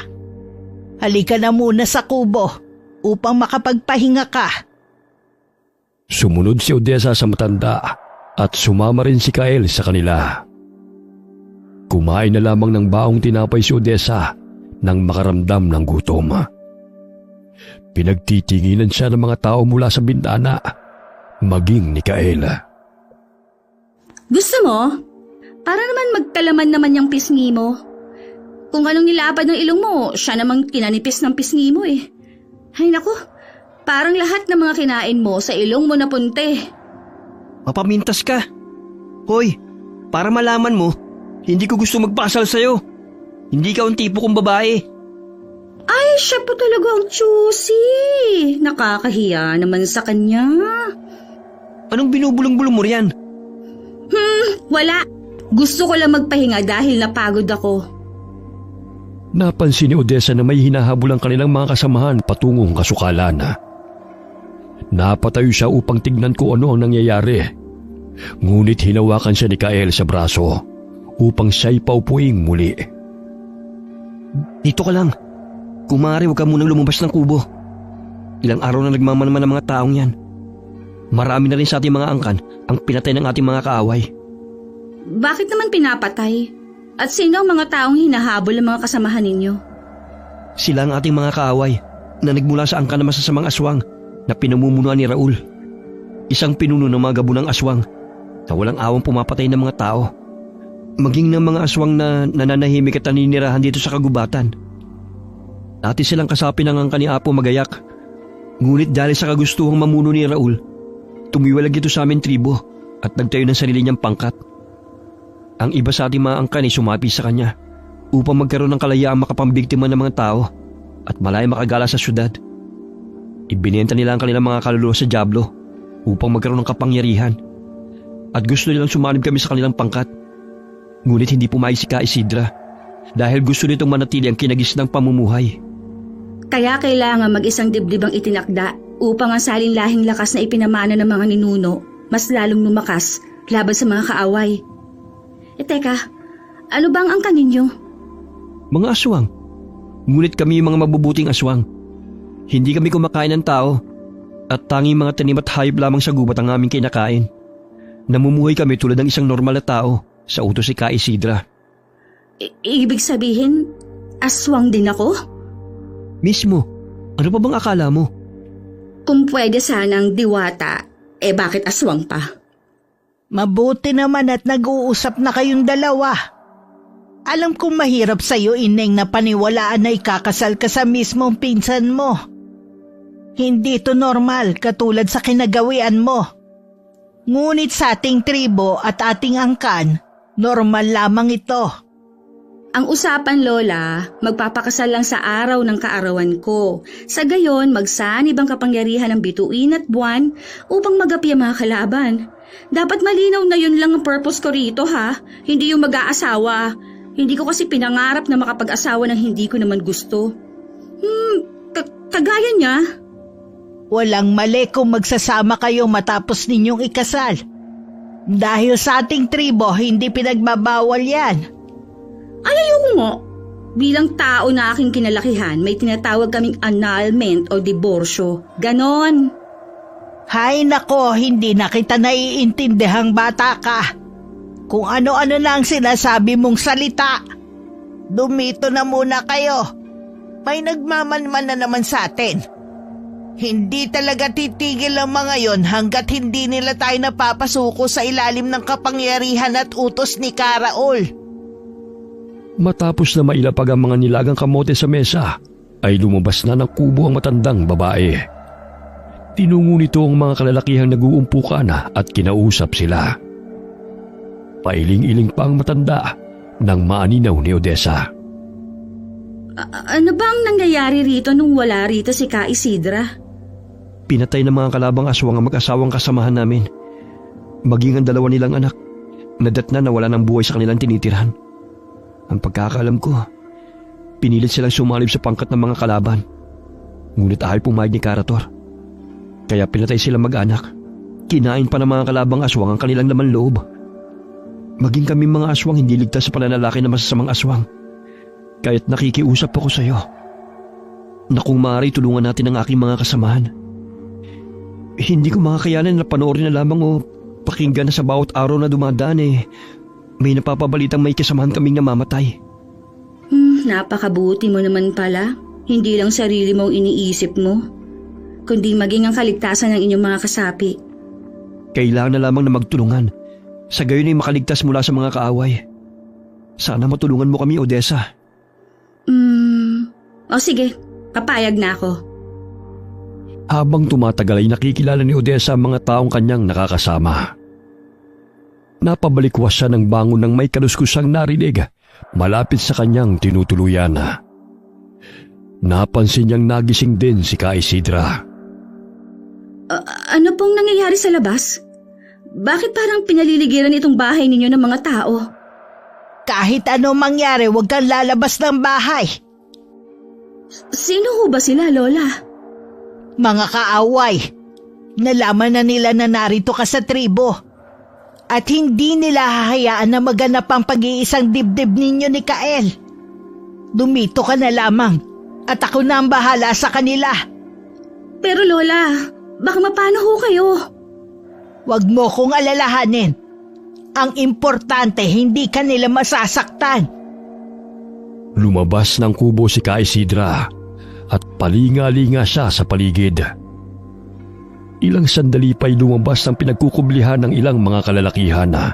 Halika na muna sa kubo upang makapagpahinga ka. Sumunod si Odessa sa matanda at sumama rin si Kael sa kanila. Kumain na lamang ng baong tinapay si Odessa nang makaramdam ng gutom. Pinagtitinginan siya ng mga tao mula sa bintana maging ni Kaela. Gusto mo? Para naman magkalaman naman yung pisngi mo. Kung anong nilapad ng ilong mo, siya namang kinanipis ng pisngi mo eh. Ay naku, parang lahat ng mga kinain mo sa ilong mo napunte. Mapamintas ka. Hoy, para malaman mo, hindi ko gusto magpasal sa'yo. Hindi ka ang tipo kong babae. Ay, siya po talaga ang choosy. Nakakahiya naman sa kanya. Anong binubulong-bulong mo riyan? Wala. Gusto ko lang magpahinga dahil napagod ako. Napansin ni Odessa na may hinahabol ang kanilang mga kasamahan patungong kasukalan. Napatayo siya upang tignan ko ano ang nangyayari. Ngunit hinawakan siya ni Kael sa braso upang siya'y paupuing muli. Dito ka lang. Kung maaari, huwag ka munang lumabas ng kubo. Ilang araw na nagmamanaman ng mga taong yan. Marami na rin sa ating mga angkan ang pinatay ng ating mga kaaway. Bakit naman pinapatay? At sino ang mga taong hinahabol ng mga kasamahan ninyo? Sila ang ating mga kaaway na nagmula sa angkan na masasamang aswang na pinamumunuan ni Raul. Isang pinuno ng mga gabunang aswang na walang awang pumapatay ng mga tao. Maging ng mga aswang na nananahimik at naninirahan dito sa kagubatan. Dati silang kasapi ng angkan ni Apo Magayak. Ngunit dahil sa kagustuhang mamuno ni Raul, tumiwalag ito sa aming tribo at nagtayo ng sarili niyang pangkat. Ang iba sa ating mga angkan ay sumapi sa kanya upang magkaroon ng kalayaang makapambiktima ng mga tao at malaya makagala sa syudad. Ibinenta nila ang kanilang mga kaluluwa sa dyablo upang magkaroon ng kapangyarihan at gusto nilang sumanib kami sa kanilang pangkat. Ngunit hindi pumayag si Ka Isidra dahil gusto nitong manatili ang kinagisnang pamumuhay. Kaya kailangan mag-isang dibdib ang itinakda upang ang salinlahing lakas na ipinamana ng mga ninuno mas lalong lumakas laban sa mga kaaway. Teka, ano bang angkan ninyo? Mga aswang. Ngunit kami yung mga mabubuting aswang. Hindi kami kumakain ng tao at tanging mga tanim at hayop lamang sa gubat ang aming kinakain. Namumuhay kami tulad ng isang normal na tao sa utos si Ka Isidra. Ibig sabihin, aswang din ako? Mismo, ano pa bang akala mo? Kung pwede sanang diwata, bakit aswang pa? Mabuti naman at nag-uusap na kayong dalawa. Alam kong mahirap sa'yo, Ineng, na paniwalaan na ikakasal ka sa mismong pinsan mo. Hindi ito normal katulad sa kinagawian mo. Ngunit sa ating tribo at ating angkan, normal lamang ito. Ang usapan, Lola, magpapakasal lang sa araw ng kaarawan ko. Sa gayon, magsanib ang kapangyarihan ng bituin at buwan upang magapi ang mga kalaban. Dapat malinaw na yun lang ang purpose ko rito, ha? Hindi yung mag-aasawa. Hindi ko kasi pinangarap na makapag-asawa ng hindi ko naman gusto. Kagaya niya. Walang mali kung magsasama kayo matapos ninyong ikasal. Dahil sa ating tribo, hindi pinagbabawal yan. Ay, ayoko mo. Bilang tao na aking kinalakihan, may tinatawag kaming annulment o diborsyo. Ganon. Hay nako, hindi na kita naiintindihang bata ka. Kung ano-ano na ang sinasabi mong salita. Dumito na muna kayo. May nagmamanman na naman sa atin. Hindi talaga titigil ang mga yon hanggat hindi nila tayo napapasuko sa ilalim ng kapangyarihan at utos ni Karaol. Matapos na mailapag ang mga nilagang kamote sa mesa, ay lumabas na ng kubo ang matandang babae. Tinungo nito ang mga kalalakihang nag-uumpukan at kinausap sila. Pailing-iling pa ang matanda nang maaninaw ni Odessa. Ano bang nangyayari rito nung wala rito si Ka Isidra? Pinatay ng mga kalabang aswang ang mag-asawang kasamahan namin. Maging ang dalawa nilang anak, nadatna na wala ng buhay sa kanilang tinitirhan. Ang pagkakaalam ko, pinilit silang sumalib sa pangkat ng mga kalaban. Ngunit ayaw pumayag ni Karator. Kaya pinatay silang mag-anak. Kinain pa ng mga kalabang aswang ang kanilang laman loob. Maging kami mga aswang hindi ligtas sa pananalaki ng masasamang aswang. Kaya't nakikiusap ako sa iyo na kung maaari tulungan natin ang aking mga kasamahan. Hindi ko makakayanan na panoorin na lamang o pakinggan na sa bawat araw na dumadaan may napapabalitang may kasamahan kaming namamatay. Napakabuti mo naman pala. Hindi lang sarili mong iniisip mo, kundi maging ang kaligtasan ng inyong mga kasapi. Kailangan na lamang na magtulungan. Sa gayon ay makaligtas mula sa mga kaaway. Sana matulungan mo kami, Odessa. O sige, papayag na ako. Habang tumatagal ay nakikilala ni Odessa ang mga taong kanyang nakakasama. Napabalikwas siya ng bangon ng may kaluskusang narinig malapit sa kanyang tinutuluyan. Napansin niyang nagising din si Ka Isidra. Ano pong nangyayari sa labas? Bakit parang pinaliligiran itong bahay ninyo ng mga tao? Kahit ano mangyari, huwag kang lalabas ng bahay. Sino ho ba sila, Lola? Mga kaaway. Nalaman na nila na narito ka sa tribo. At hindi nila hahayaan na maganap ang pag-iisang dibdib ninyo ni Kael. Dumito ka na lamang at ako na ang bahala sa kanila. Pero Lola, baka mapano ho kayo? Huwag mo kong alalahanin. Ang importante, hindi ka nila masasaktan. Lumabas ng kubo si Ka Isidra at palinga-linga siya sa paligid. Ilang sandali pa'y lumabas ang pinagkukublihan ng ilang mga kalalakihan na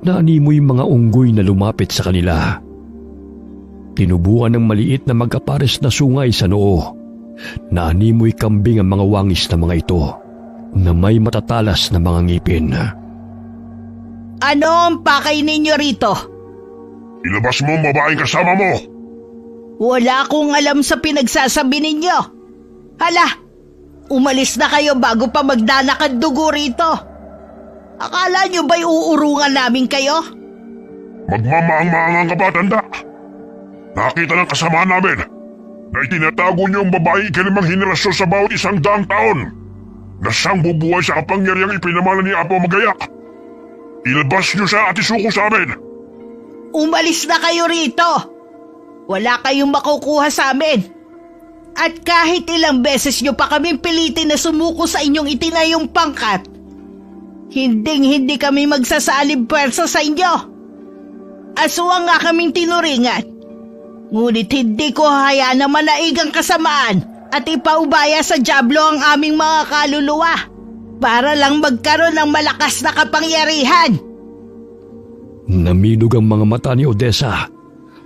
animoy mga unggoy na lumapit sa kanila. Tinubuan ng maliit na magkapares na sungay sa noo. Naanimoy kambing ang mga wangis na mga ito na may matatalas na mga ngipin. Ano ang pakay ninyo rito? Ilabas mo ang babaeng kasama mo! Wala akong alam sa pinagsasabi ninyo. Hala, umalis na kayo bago pa magdanak ang dugo rito. Akala nyo ba'y uurungan namin kayo? Magmamaang-maangang ka ba, tanda? Nakita ng kasama namin na itinatago niyo ang babae ikalimang henerasyon sa bawat 100 taon na siyang bubuhay sa kapangyarihang ipinamana ni Apo Magayak. Ilabas niyo siya at isuko sa amin. Umalis na kayo rito. Wala kayong makukuha sa amin. At kahit ilang beses nyo pa kaming pilitin na sumuko sa inyong itinayong pangkat, hindi kami magsasalib pwersa sa inyo. Aswang nga kaming tinuringan. Ngunit hindi ko hayaan na manaig ang kasamaan at ipaubaya sa dyablo ang aming mga kaluluwa para lang magkaroon ng malakas na kapangyarihan. Naminog ang mga mata ni Odessa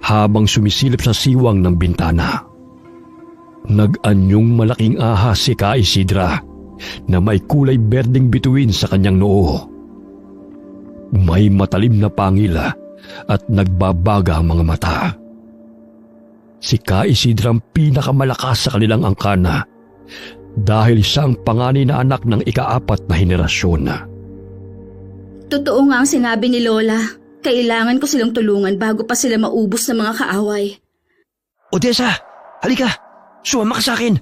habang sumisilip sa siwang ng bintana. Nag-anyong malaking ahas si Ka Isidra na may kulay berdeng bituin sa kanyang noo. May matalim na pangil at nagbabaga ang mga mata. Si Ka Isidra ang pinakamalakas sa kanilang angkana dahil siya ang panganay na anak ng ika-4 na henerasyon. Totoo nga ang sinabi ni Lola. Kailangan ko silang tulungan bago pa sila maubos ng mga kaaway. Odessa, halika! Sumama ka sa akin!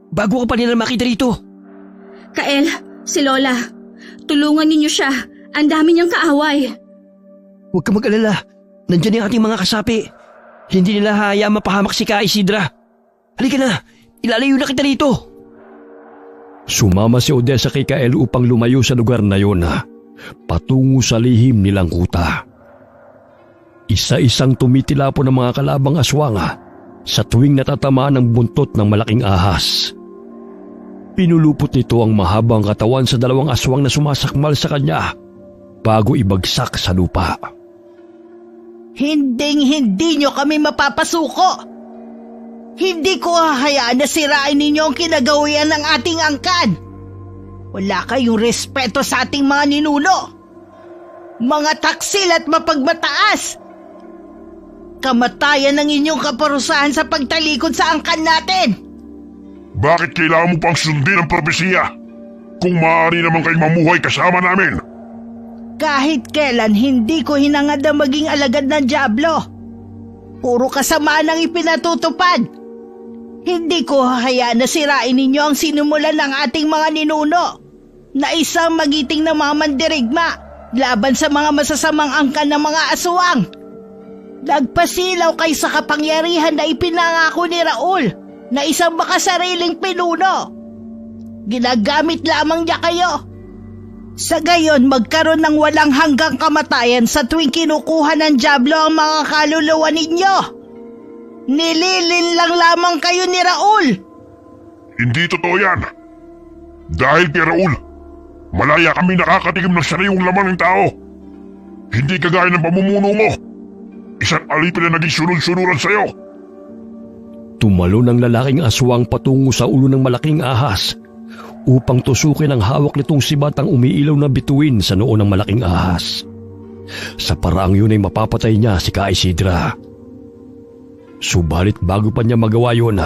Bago ka pa nila makita rito! Kael, si Lola, tulungan ninyo siya. Ang dami niyang kaaway. Huwag ka mag-alala. Nandiyan yung ating mga kasapi. Hindi nila hayaan mapahamak si Ka Isidra. Halika na! Ilalayo na kita rito! Sumama si Odessa kay Kael upang lumayo sa lugar na yon, patungo sa lihim nilang kuta. Isa-isang tumitilapon ng mga kalabang aswang sa tuwing natatamaan ng buntot ng malaking ahas. Pinulupot nito ang mahabang katawan sa 2 aswang na sumasakmal sa kanya bago ibagsak sa lupa. Hindi nyo kami mapapasuko. Hindi ko hahayaan na sirain ninyo ang kinagawian ng ating angkan. Wala kayong respeto sa ating mga ninuno. Mga taksil at mapagmataas. Kamatayan ng inyong kaparusahan sa pagtalikod sa angkan natin. Bakit kailangan mo pang sundin ang propesiya? Kung maaari naman kayong mamuhay kasama namin. Kahit kailan hindi ko hinangad na maging alagad ng dyablo. Puro kasamaan ang ipinatutupad. Hindi ko hahayaan na sirain ninyo ang sinumulan ng ating mga ninuno na isang magiting na mga mandirigma laban sa mga masasamang angkan ng mga aswang. Nagpasilaw kayo sa kapangyarihan na ipinangako ni Raul na isang makasariling pinuno. Ginagamit lamang niya kayo. Sa gayon, magkaroon ng walang hanggang kamatayan sa tuwing kinukuha ng dyablo ang mga kaluluwa ninyo. Nililin lang lamang kayo ni Raul. Hindi totoo yan. Dahil kay Raul, Malaya kami nakakatikim ng sariwang laman ng tao. Hindi kagaya ng pamumuno mo. Isang alipin na naging sunod-sunuran sa'yo. Tumalo ng lalaking aswang patungo sa ulo ng malaking ahas upang tusukin ang hawak nitong sibat ang umiilaw na bituin sa noo ng malaking ahas. Sa paraang yun ay mapapatay niya si Ka Isidra. Subalit bago pa niya magawa yun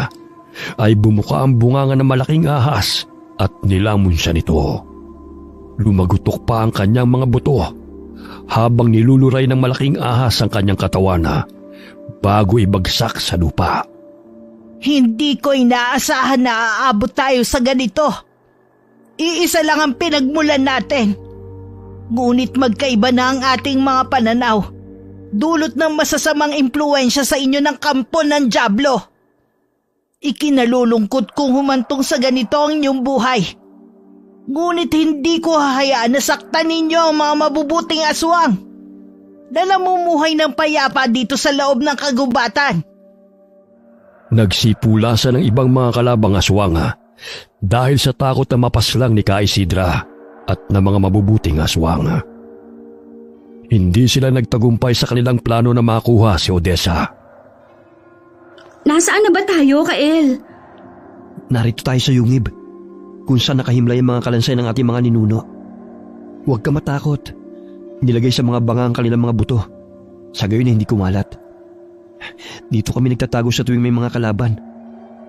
ay bumuka ang bunganga ng malaking ahas at nilamon siya nito. Lumagutok pa ang kanyang mga buto habang niluluray ng malaking ahas ang kanyang katawan bago ibagsak sa lupa. Hindi ko inaasahan na aabot tayo sa ganito. Iisa lang ang pinagmulan natin. Ngunit magkaiba na ang ating mga pananaw. Dulot ng masasamang impluensya sa inyo ng kampo ng dyablo. Ikinalulungkot kong humantong sa ganito ang inyong buhay. Ngunit hindi ko hahayaan na saktan ninyo ang mga mabubuting aswang na namumuhay ng payapa dito sa loob ng kagubatan. Nagsipulasan ng ibang mga kalabang aswang dahil sa takot na mapaslang ni Ka Isidra at ng mga mabubuting aswang. Hindi sila nagtagumpay sa kanilang plano na makuha si Odessa. Nasaan na ba tayo, Kael? Narito tayo sa yungib, kung saan nakahimlay ang mga kalansay ng ating mga ninuno. Huwag ka matakot. Nilagay sa mga banga ang kanilang mga buto. Sa gayon hindi kumalat. Dito kami nagtatago sa tuwing may mga kalaban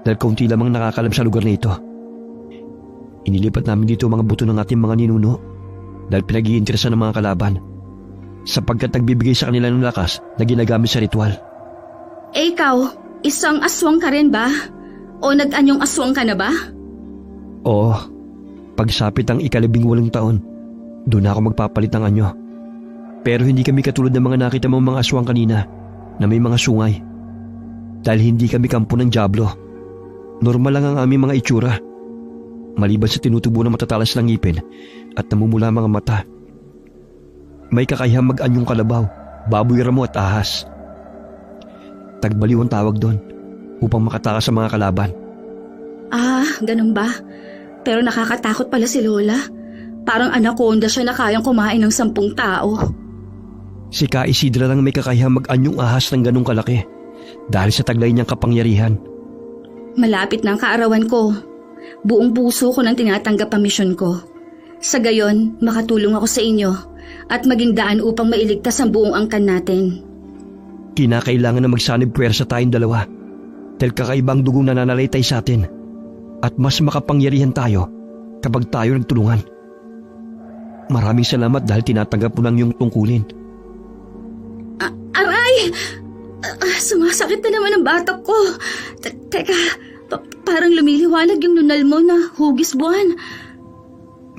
dahil kaunti lamang nakakalam sa lugar na ito. Inilipat namin dito ang mga buto ng ating mga ninuno dahil pinag-iinteresan ng mga kalaban sapagkat nagbibigay sa kanila ng lakas na ginagamit sa ritual. Ikaw, isang aswang ka rin ba? O nag-anyong aswang ka na ba? Oo, pagsapit ang 18 taon, doon ako magpapalit ng anyo. Pero hindi kami katulad ng mga nakita mong mga aswang kanina na may mga sungay. Dahil hindi kami kampo ng dyablo. Normal lang ang aming mga itsura. Maliban sa tinutubo na matatalas ng ngipin at namumula ang mga mata. May kakayahang mag-anyong kalabaw, baboy ramo at ahas. Tagbaliw ang tawag doon upang makatakas sa mga kalaban. Ah, ganun ba? Pero nakakatakot pala si Lola. Parang anaconda siya na kayang kumain ng 10 tao. Si Ka Isidra lang may kakayahang mag-anyong ahas ng ganong kalaki dahil sa taglay niyang kapangyarihan. Malapit na ang kaarawan ko. Buong puso ko nang tinatanggap ang misyon ko. Sa gayon, makatulong ako sa inyo at maging daan upang mailigtas ang buong angkan natin. Kinakailangan na magsanib puwersa tayong dalawa dahil kakaibang dugong nananalaytay sa atin at mas makapangyarihan tayo kapag tayo nagtulungan. Maraming salamat dahil tinatanggap mo ng iyong tungkulin. Aray! Sumasakit na naman ang batok ko. Teka, parang lumiliwanag yung nunal mo na hugis buwan.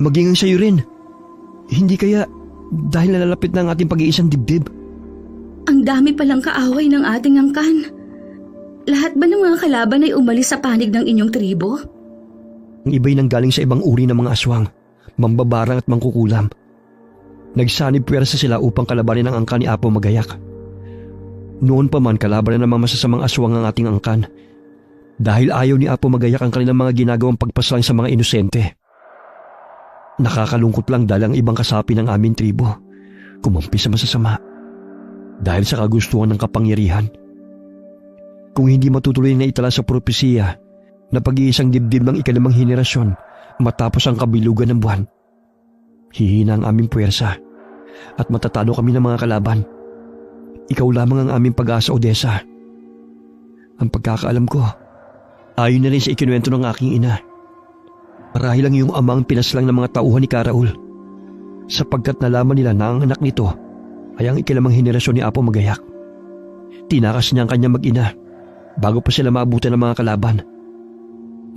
Maging ang sayo rin. Hindi kaya dahil nalalapit na ang ating pag-iisang dibdib. Ang dami palang kaaway ng ating angkan. Lahat ba ng mga kalaban ay umalis sa panig ng inyong tribo? Ang iba'y nanggaling sa ibang uri ng mga aswang, mambabarang at mangkukulam. Nagsanib puwersa sila upang kalabanin ang angkan ni Apo Magayak. Noon pa man kalaban na ng mga masasamang aswang ang ating angkan dahil ayaw ni Apo Magayak ang kanilang mga ginagawang pagpaslang sa mga inosente. Nakakalungkot lang dahil ang ibang kasapi ng aming tribo kumampi sa masasama dahil sa kagustuhan ng kapangyarihan. Kung hindi matutuloy na itala sa propesiya na pag-iisang dibdib ng 5 henerasyon matapos ang kabilugan ng buwan, hihina ang aming puwersa at matatalo kami ng mga kalaban. Ikaw lamang ang aming pag-asa, Odessa. Ang pagkakaalam ko, ayon na rin sa ikinuwento ng aking ina. Marahil lang iyong ama ang pinaslang ng mga tauhan ni Ka Raul sapagkat nalaman nila na ang anak nito ay ang 5 henerasyon ni Apo Magayak. Tinakas niya ang kanyang mag-ina bago pa sila maabutan ng mga kalaban.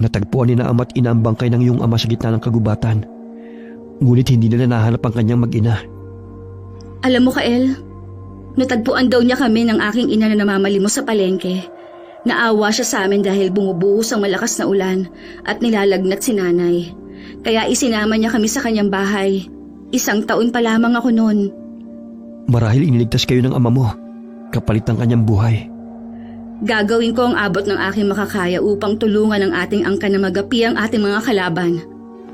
Natagpuan ni na ama at ina ang bangkay ng iyong ama sa gitna ng kagubatan. Ngunit hindi nila nahanap ang kanyang mag-ina. Alam mo, Kael, natagpuan daw niya kami ng aking ina na namamalimos sa palengke. Naawa siya sa amin dahil bumubuhos ang malakas na ulan at nilalagnat si nanay. Kaya isinama niya kami sa kanyang bahay. 1 taon pa lamang ako noon. Marahil iniligtas kayo ng ama mo kapalit ng kanyang buhay. Gagawin ko ang abot ng aking makakaya upang tulungan ang ating angkan na magapi ang ating mga kalaban.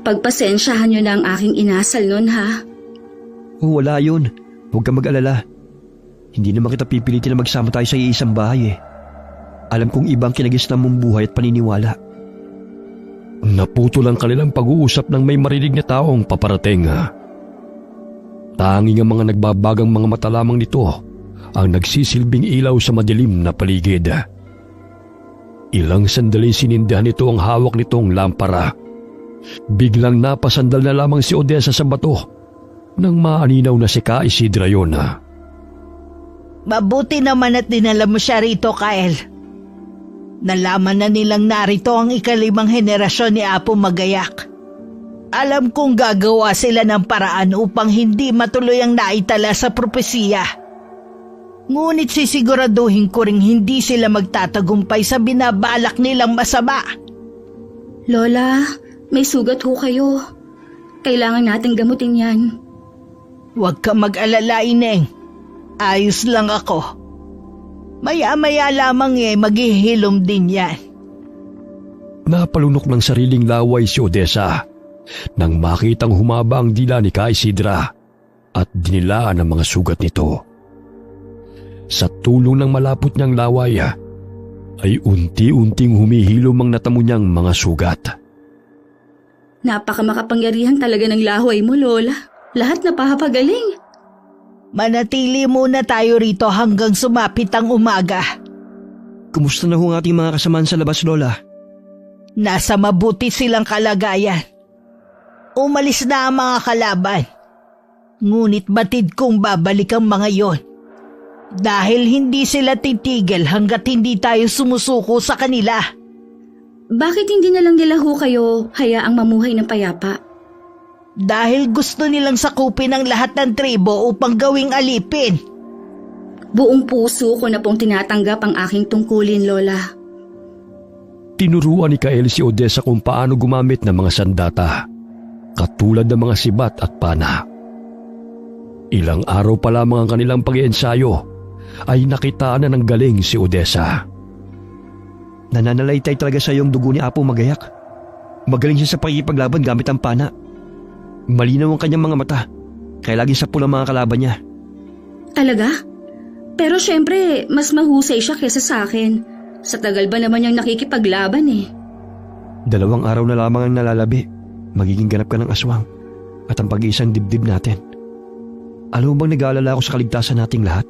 Pagpasensyahan niyo na ang aking inasal nun, ha? Oh, wala yun. Huwag kang mag-alala. Hindi naman kita pipilitin na magsama tayo sa iisang bahay eh. Alam kong ibang kinagisnan mong buhay at paniniwala. Naputol ang kanilang pag-uusap ng may marinig na taong paparating. Tanging ang mga nagbabagang mga mata lamang nito ang nagsisilbing ilaw sa madilim na paligid. Ilang sandali sinindihan nito ang hawak nitong lampara. Biglang napasandal na lamang si Odessa sa bato nang maaninaw na si Ka Isidra yun. Mabuti naman at dinala mo siya rito, Kael. Nalaman na nilang narito ang 5 henerasyon ni Apo Magayak. Alam kong gagawa sila ng paraan upang hindi matuloy ang naitala sa propesiya. Ngunit sisiguraduhin ko ring hindi sila magtatagumpay sa binabalak nilang masama. Lola, may sugat ho kayo. Kailangan nating gamutin yan. Huwag ka mag-alala, Ineng. Ayos lang ako. Maya-maya lamang maghihilom din yan. Napalunok ng sariling laway si Odessa nang makitang humaba ang dila ni Ka Isidra at dinilaan ang mga sugat nito. Sa tulong ng malapot niyang laway ay unti-unting humihilom ang natamo niyang mga sugat. Napakamakapangyarihan talaga ng laway mo, Lola. Lahat napapagaling. Manatili muna tayo rito hanggang sumapit ang umaga. Kumusta na ho ang ating mga kasamaan sa labas, Lola? Nasa mabuti silang kalagayan. Umalis na ang mga kalaban. Ngunit batid kong babalik ang mga yon. Dahil hindi sila titigil hanggat hindi tayo sumusuko sa kanila. Bakit hindi na lang nila ho kayo hayaang mamuhay ng payapa? Dahil gusto nilang sakupin ang lahat ng tribo upang gawing alipin. Buong puso ko na pong tinatanggap ang aking tungkulin, Lola. Tinuruan ni Kael si Odessa kung paano gumamit ng mga sandata, katulad ng mga sibat at pana. Ilang araw pa lamang ang kanilang pag-iensayo ay nakitaan na ng galing si Odessa. Nananalaytay talaga sa iyong dugo ni Apo Magayak. Magaling siya sa pakikipaglaban gamit ang pana. Malinaw ang kanyang mga mata, kaya laging sapul ang mga kalaban niya. Talaga? Pero syempre, mas mahusay siya kesa sa akin. Sa tagal ba naman niyang nakikipaglaban eh. 2 araw na lamang ang nalalabi. Magiging ganap ka ng aswang at ang pag-iisang dibdib natin. Alam mo bang nag-aalala ako sa kaligtasan nating lahat?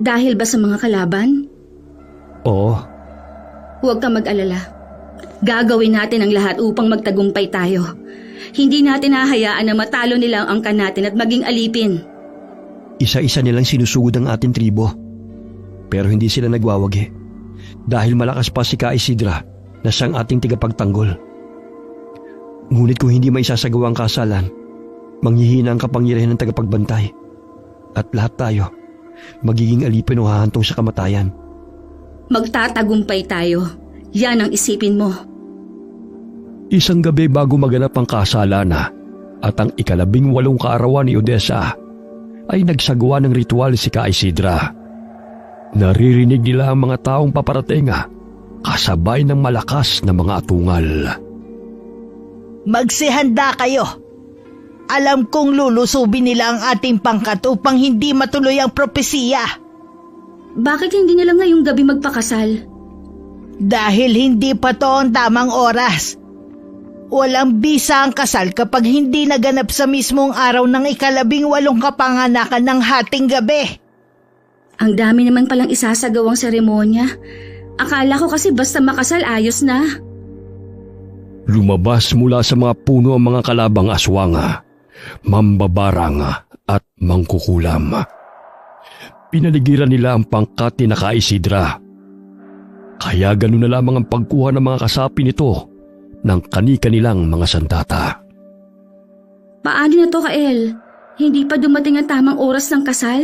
Dahil ba sa mga kalaban? Oo. Huwag kang mag-alala. Gagawin natin ang lahat upang magtagumpay tayo. Hindi natin hahayaan na matalo nila ang angkan natin at maging alipin. Isa-isa nilang sinusugod ang ating tribo. Pero hindi sila nagwawagi. Dahil malakas pa si Ka Isidra na siyang ating tigapagtanggol. Ngunit kung hindi maisasagawa ang kasalan, manghihina ang kapangyarihan ng tagapagbantay. At lahat tayo, magiging alipin o hahantong sa kamatayan. Magtatagumpay tayo. Yan ang isipin mo. Isang gabi bago maganap ang kasalan at ang 18 kaarawan ni Odessa ay nagsagawa ng ritual si Ka Isidra. Naririnig nila ang mga taong paparating kasabay ng malakas na mga atungal. Magsihanda kayo. Alam kong lulusubin nila ang ating pangkat upang hindi matuloy ang propesiya. Bakit hindi nila ngayong gabi magpakasal? Dahil hindi pa to ang tamang oras. Walang bisa ang kasal kapag hindi naganap sa mismong araw ng 18 kapanganakan ng hating gabi. Ang dami naman palang isasagawang seremonya. Akala ko kasi basta makasal ayos na. Lumabas mula sa mga puno ang mga kalabang aswang, mambabarang at mangkukulam. Pinaligiran nila ang pangkat ni Ka Isidra. Kaya ganun na lamang ang pagkuha ng mga kasapi nito ng kani-kanilang mga sandata. Paano na to, Kael? Hindi pa dumating ang tamang oras ng kasal?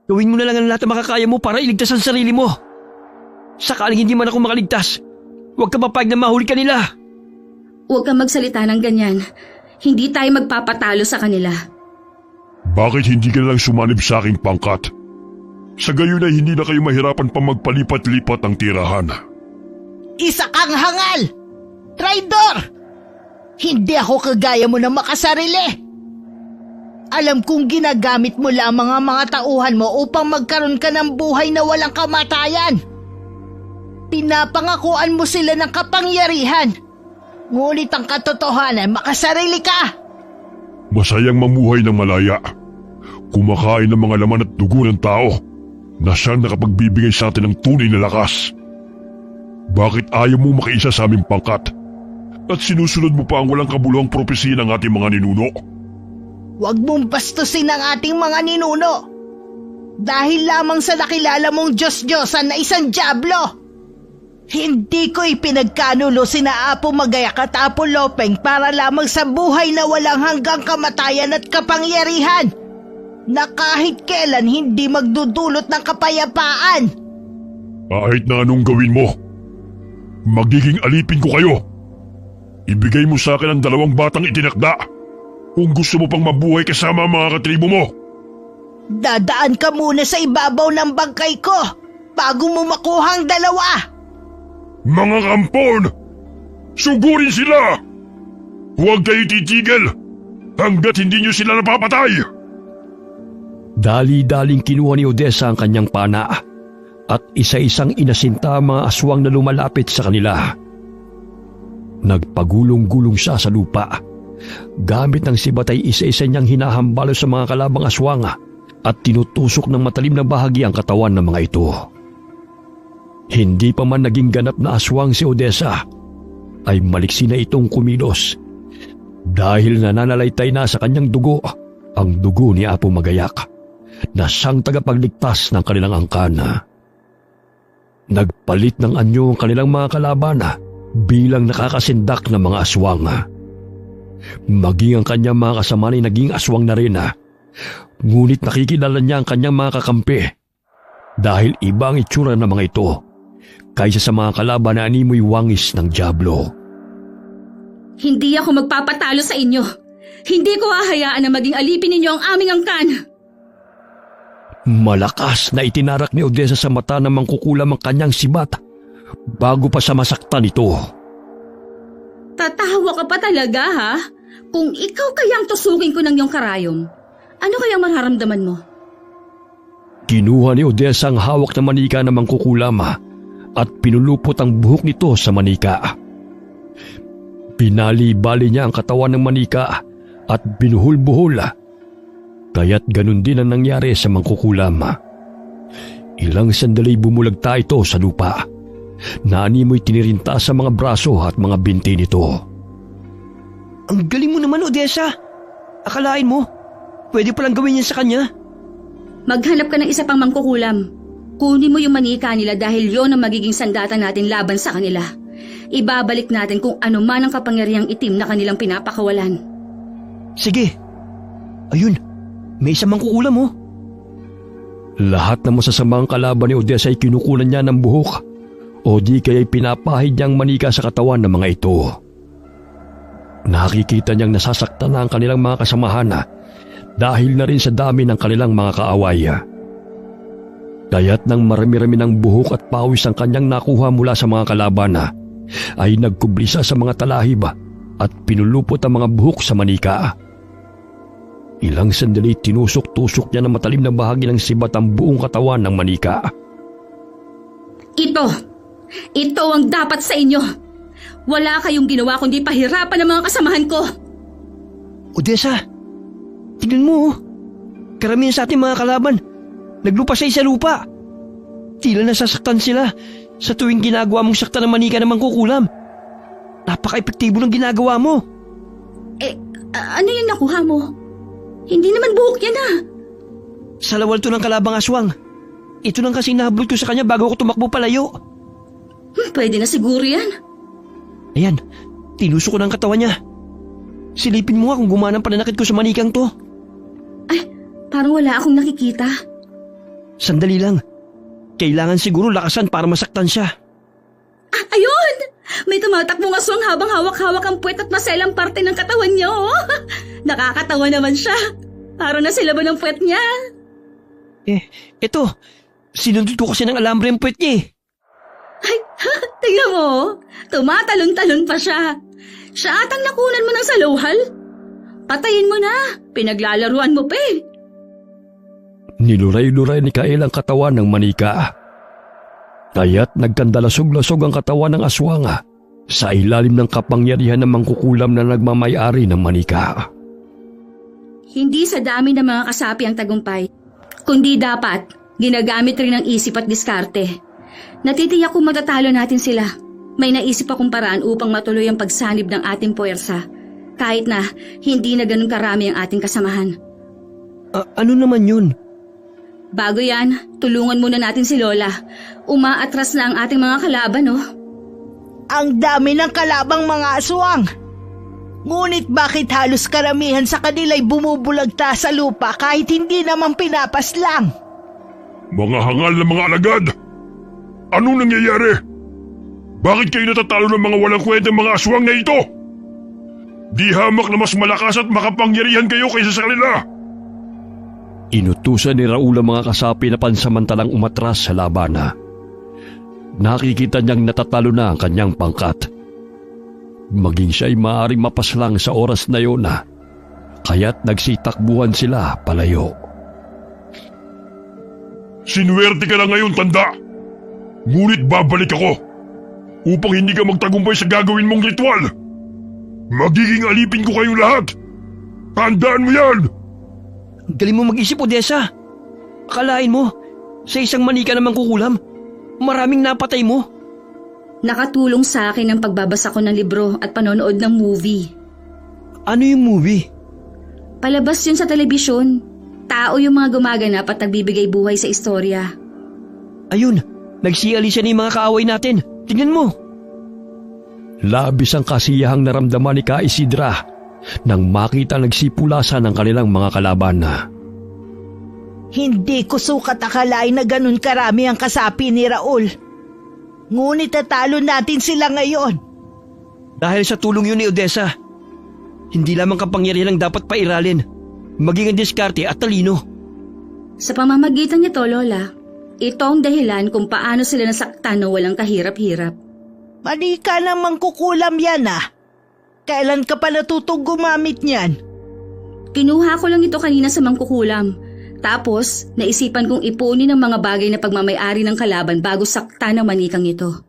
Gawin mo na lang ang lahat na makakaya mo para iligtas ang sarili mo. Sakaling hindi man ako makaligtas, huwag ka mapayag na mahuli ka nila. Huwag kang magsalita ng ganyan. Hindi tayo magpapatalo sa kanila. Bakit hindi ka lang sumanib sa aking pangkat? Sa gayon ay hindi na kayo mahirapan pa magpalipat-lipat ang tirahan. Isa kang hangal! Traidor! Hindi ako kagaya mo na makasarili. Alam kong ginagamit mo lamang ang mga tauhan mo upang magkaroon ka ng buhay na walang kamatayan. Pinapangakuan mo sila ng kapangyarihan. Ngunit ang katotohanan, makasarili ka. Masayang mamuhay ng malaya. Kumakain ng mga laman at dugo ng tao na siyang nakapagbibigay sa atin ng tunay na lakas. Bakit ayaw mo makiisa sa aming pangkat? At sinusunod mo pa ang walang kabuluhang propesiya ng ating mga ninuno? Huwag mong bastusin ang ating mga ninuno. Dahil lamang sa nakilala mong Diyos-Diyosan na isang dyablo. Hindi ko ipinagkanulo sina Apo Magayak at Apo Lopeng para lamang sa buhay na walang hanggang kamatayan at kapangyarihan na kahit kailan hindi magdudulot ng kapayapaan. Kahit na anong gawin mo, magiging alipin ko kayo. Ibigay mo sa akin ang 2 batang itinakda kung gusto mo pang mabuhay kasama ang mga katribo mo. Dadaan ka muna sa ibabaw ng bangkay ko bago mo makuha ang 2. Mga kampon! Sugurin sila! Huwag kayo titigil hanggat hindi nyo sila napapatay! Dali-daling kinuha ni Odessa ang kanyang pana at isa-isang inasinta ang mga aswang na lumalapit sa kanila. Nagpagulong-gulong siya sa lupa. Gamit ng sibat ay isa-isa niyang hinahambalo sa mga kalabang aswang at tinutusok ng matalim na bahagi ang katawan ng mga ito. Hindi pa man naging ganap na aswang si Odessa, ay maliksi na itong kumilos dahil nananalaytay na sa kanyang dugo ang dugo ni Apo Magayak na siyang tagapagligtas ng kanilang angkan. Nagpalit ng anyo ang kanilang mga kalaban bilang nakakasindak ng mga aswang. Maging ang kanyang mga kasama ay naging aswang na rin. Ngunit nakikilala niya ang kanyang mga kakampi dahil iba ang itsura ng mga ito kaysa sa mga kalaban na animoy wangis ng dyablo. Hindi ako magpapatalo sa inyo. Hindi ko hahayaan na maging alipin ninyo ang aming angkan. Malakas na itinarak ni Odessa sa mata ng mangkukulam ang kanyang sibat bago pa sa masaktan ito. Tatawa ka pa talaga, ha? Kung ikaw kayang tusukin ko ng iyong karayom, ano kayang mararamdaman mo? Kinuha ni Odessa ang hawak na manika ng mangkukulam at pinulupot ang buhok nito sa manika. Pinali-bali niya ang katawan ng manika at binuhol-buhol. Kaya't ganun din ang nangyari sa mangkukulam. Ilang sandali bumulagta ito sa lupa. Naanimoy tinirinta sa mga braso at mga binti nito. Ang galing mo naman, Odessa. Akalain mo, pwede palang gawin yan sa kanya. Maghanap ka ng isa pang mangkukulam. Kunin mo yung manika nila dahil yon ang magiging sandata natin laban sa kanila. Ibabalik natin kung ano man ang kapangyarihang itim na kanilang pinapakawalan. Sige. Ayun, may isang mangkukulam mo. Lahat ng masasamang kalaban ni Odessa ay kinukunan niya ng buhok o di kaya'y pinapahid niyang manika sa katawan ng mga ito. Nakikita niyang nasasaktan na ang kanilang mga kasamahan dahil na rin sa dami ng kanilang mga kaaway. Kaya't nang marami-rami ng buhok at pawis ang kanyang nakuha mula sa mga kalaban ay nagkublisa sa mga talahib at pinulupot ang mga buhok sa manika. Ilang sandali tinusok-tusok niya ng matalim na bahagi ng sibat ang buong katawan ng manika. Ito ang dapat sa inyo. Wala kayong ginawa kundi pahirapan ng mga kasamahan ko. Odessa, tignan mo. Karamihan sa ating mga kalaban, naglupa sa lupa. Tila nasasaktan sila sa tuwing ginagawa mong saktan ng manika ng mangkukulam. Napaka-epektibo ng ginagawa mo. Ano yung nakuha mo? Hindi naman buhok yan Sa lawal to ng kalabang aswang. Ito lang kasing nahabol ko sa kanya bago ako tumakbo palayo. Pwede na siguro yan. Ayan, tinusok ko ng katawan niya. Silipin mo nga kung gumana ang pananakit ko sa manikang to. Ay, parang wala akong nakikita. Sandali lang. Kailangan siguro lakasan para masaktan siya. Ayun! May tumatakbong aswang habang hawak-hawak ang puwet at maselang parte ng katawan niya, oh. Nakakatawa naman siya. Parang nasilaban ang puwet niya. Eto. Sinundot ko kasi ng alambre ang puwet niya. Ay, tingnan mo. Tumatalon-talon pa siya. Siya atang nakunan mo ng salawhal. Patayin mo na, pinaglalaruan mo pa eh. Niluray-luray ni Kael ang katawan ng manika. Kaya't nagkandalasog-lasog ang katawan ng aswang sa ilalim ng kapangyarihan ng mangkukulam na nagmamay-ari ng manika. Hindi sa dami ng mga kasapi ang tagumpay, kundi dapat ginagamit rin ang isip at diskarte. Natitiyak kung matatalo natin sila. May naisip akong paraan upang matuloy ang pagsanib ng ating puwersa, kahit na hindi na ganun karami ang ating kasamahan. Ano naman yun? Bago yan, tulungan muna natin si Lola. Umaatras na ang ating mga kalaban, oh. Ang dami ng kalabang mga aswang. Ngunit bakit halos karamihan sa kanila'y bumubulagta sa lupa kahit hindi naman pinapaslang? Mga hangal na mga alagad! Anong nangyayari? Bakit kayo natatalo ng mga walang kwentang mga aswang na ito? Di hamak na mas malakas at makapangyarihan kayo kaysa sa kanila! Inutusan ni Raul ang mga kasapi na pansamantalang umatras sa laban. Nakikita niyang natatalo na ang kanyang pangkat. Maging siya'y maaaring mapaslang sa oras na yun kaya't nagsitakbuhan sila palayo. Sinuwerte ka na ngayon, tanda! Ngunit babalik ako upang hindi ka magtagumpay sa gagawin mong ritual. Magiging alipin ko kayong lahat. Tandaan mo yan! Galing mo mag-isip, Odessa. Akalain mo, sa isang manika na mangkukulam, maraming napatay mo. Nakatulong sa akin ang pagbabasa ko ng libro at panonood ng movie. Ano yung movie? Palabas yun sa telebisyon. Tao yung mga gumaganap at nagbibigay buhay sa istorya. Ayun, nagsialisa na yung mga kaaway natin. Tingnan mo. Labis ang kasiyahang naramdaman ni Ka Isidra nang makita nagsipulasan ng kanilang mga kalaban. Hindi ko sukat akalain na ganun karami ang kasapi ni Raul. Ngunit tatalo natin sila ngayon. Dahil sa tulong yun ni Odessa, hindi lamang kapangyarihan ang dapat pairalin, maging ang diskarte at talino. Sa pamamagitan nito, Lola, ito ang dahilan kung paano sila nasaktan na walang kahirap-hirap. Mali ka namang kukulam yan Kailan ka pa natutong gumamit niyan? Kinuha ko lang ito kanina sa mangkukulam. Tapos, naisipan kong ipunin ang mga bagay na pagmamayari ng kalaban bago saktan ng manikang ito.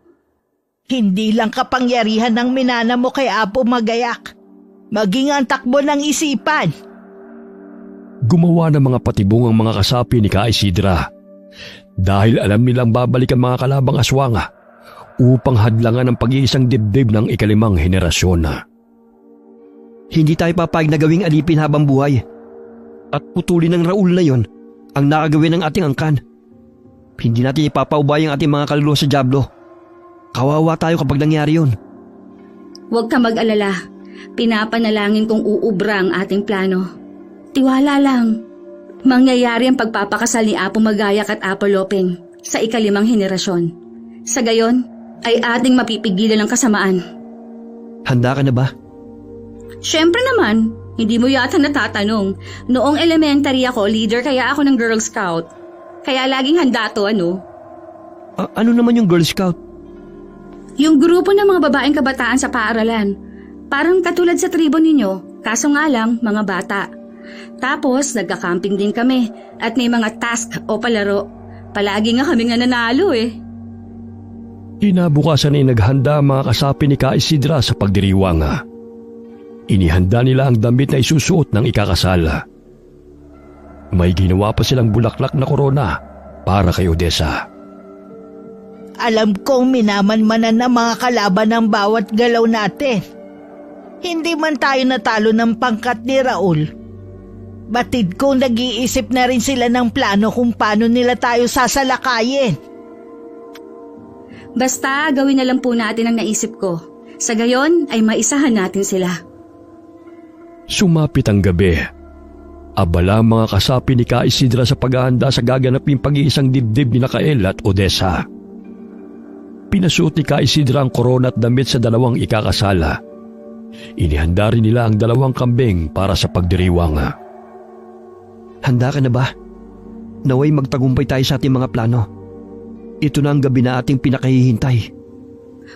Hindi lang kapangyarihan ng minana mo kay Apo Magayak, maging ang takbo ng isipan. Gumawa ng mga patibong ang mga kasapi ni Ka Isidra dahil alam nilang babalik ang mga kalabang aswang upang hadlangan ang pag-iisang dibdib ng ikalimang henerasyon. Hindi tayo papayag na gawing alipin habang buhay. At putulin ng Raul na yon ang nakagawin ng ating angkan. Hindi natin ipapaubay ang ating mga kaluluwa sa dyablo. Kawawa tayo kapag nangyari yun. Huwag ka mag-alala. Pinapanalangin kong uubra ang ating plano. Tiwala lang. Mangyayari ang pagpapakasal ni Apo Magayak at Apo Lopeng sa ikalimang henerasyon. Sa gayon, ay ating mapipigilan ang kasamaan. Handa ka na ba? Siyempre naman, hindi mo yata natatanong. Noong elementary ako, leader kaya ako ng Girl Scout. Kaya laging handa to, ano? Ano naman yung Girl Scout? Yung grupo ng mga babaeng kabataan sa paaralan. Parang katulad sa tribo ninyo, kaso nga lang mga bata. Tapos nagka-camping din kami at may mga task o palaro. Palagi nga kami nga nanalo eh. Inabukasan ay naghanda ang mga kasapi ni Ka Isidra sa pagdiriwang. Inihanda nila ang damit na isusuot ng ikakasal. May ginawa pa silang bulaklak na korona para kay Odessa. Alam kong minamanmanan ng mga kalaban ng bawat galaw natin. Hindi man tayo natalo ng pangkat ni Raul. Batid kong nag-iisip na rin sila ng plano kung paano nila tayo sasalakayin. Basta gawin na lang po natin ang naisip ko. Sa gayon ay maisahan natin sila. Sumapit ang gabi. Abala ang mga kasapi ni Ka Isidra sa paghahanda sa gaganaping pag-iisang dibdib ni Kael at Odessa. Pinasuot ni Ka Isidra ang korona at damit sa dalawang ikakasala. Inihanda rin nila ang dalawang kambing para sa pagdiriwang. Handa ka na ba? Naway magtagumpay tayo sa ating mga plano. Ito na ang gabi na ating pinakahihintay.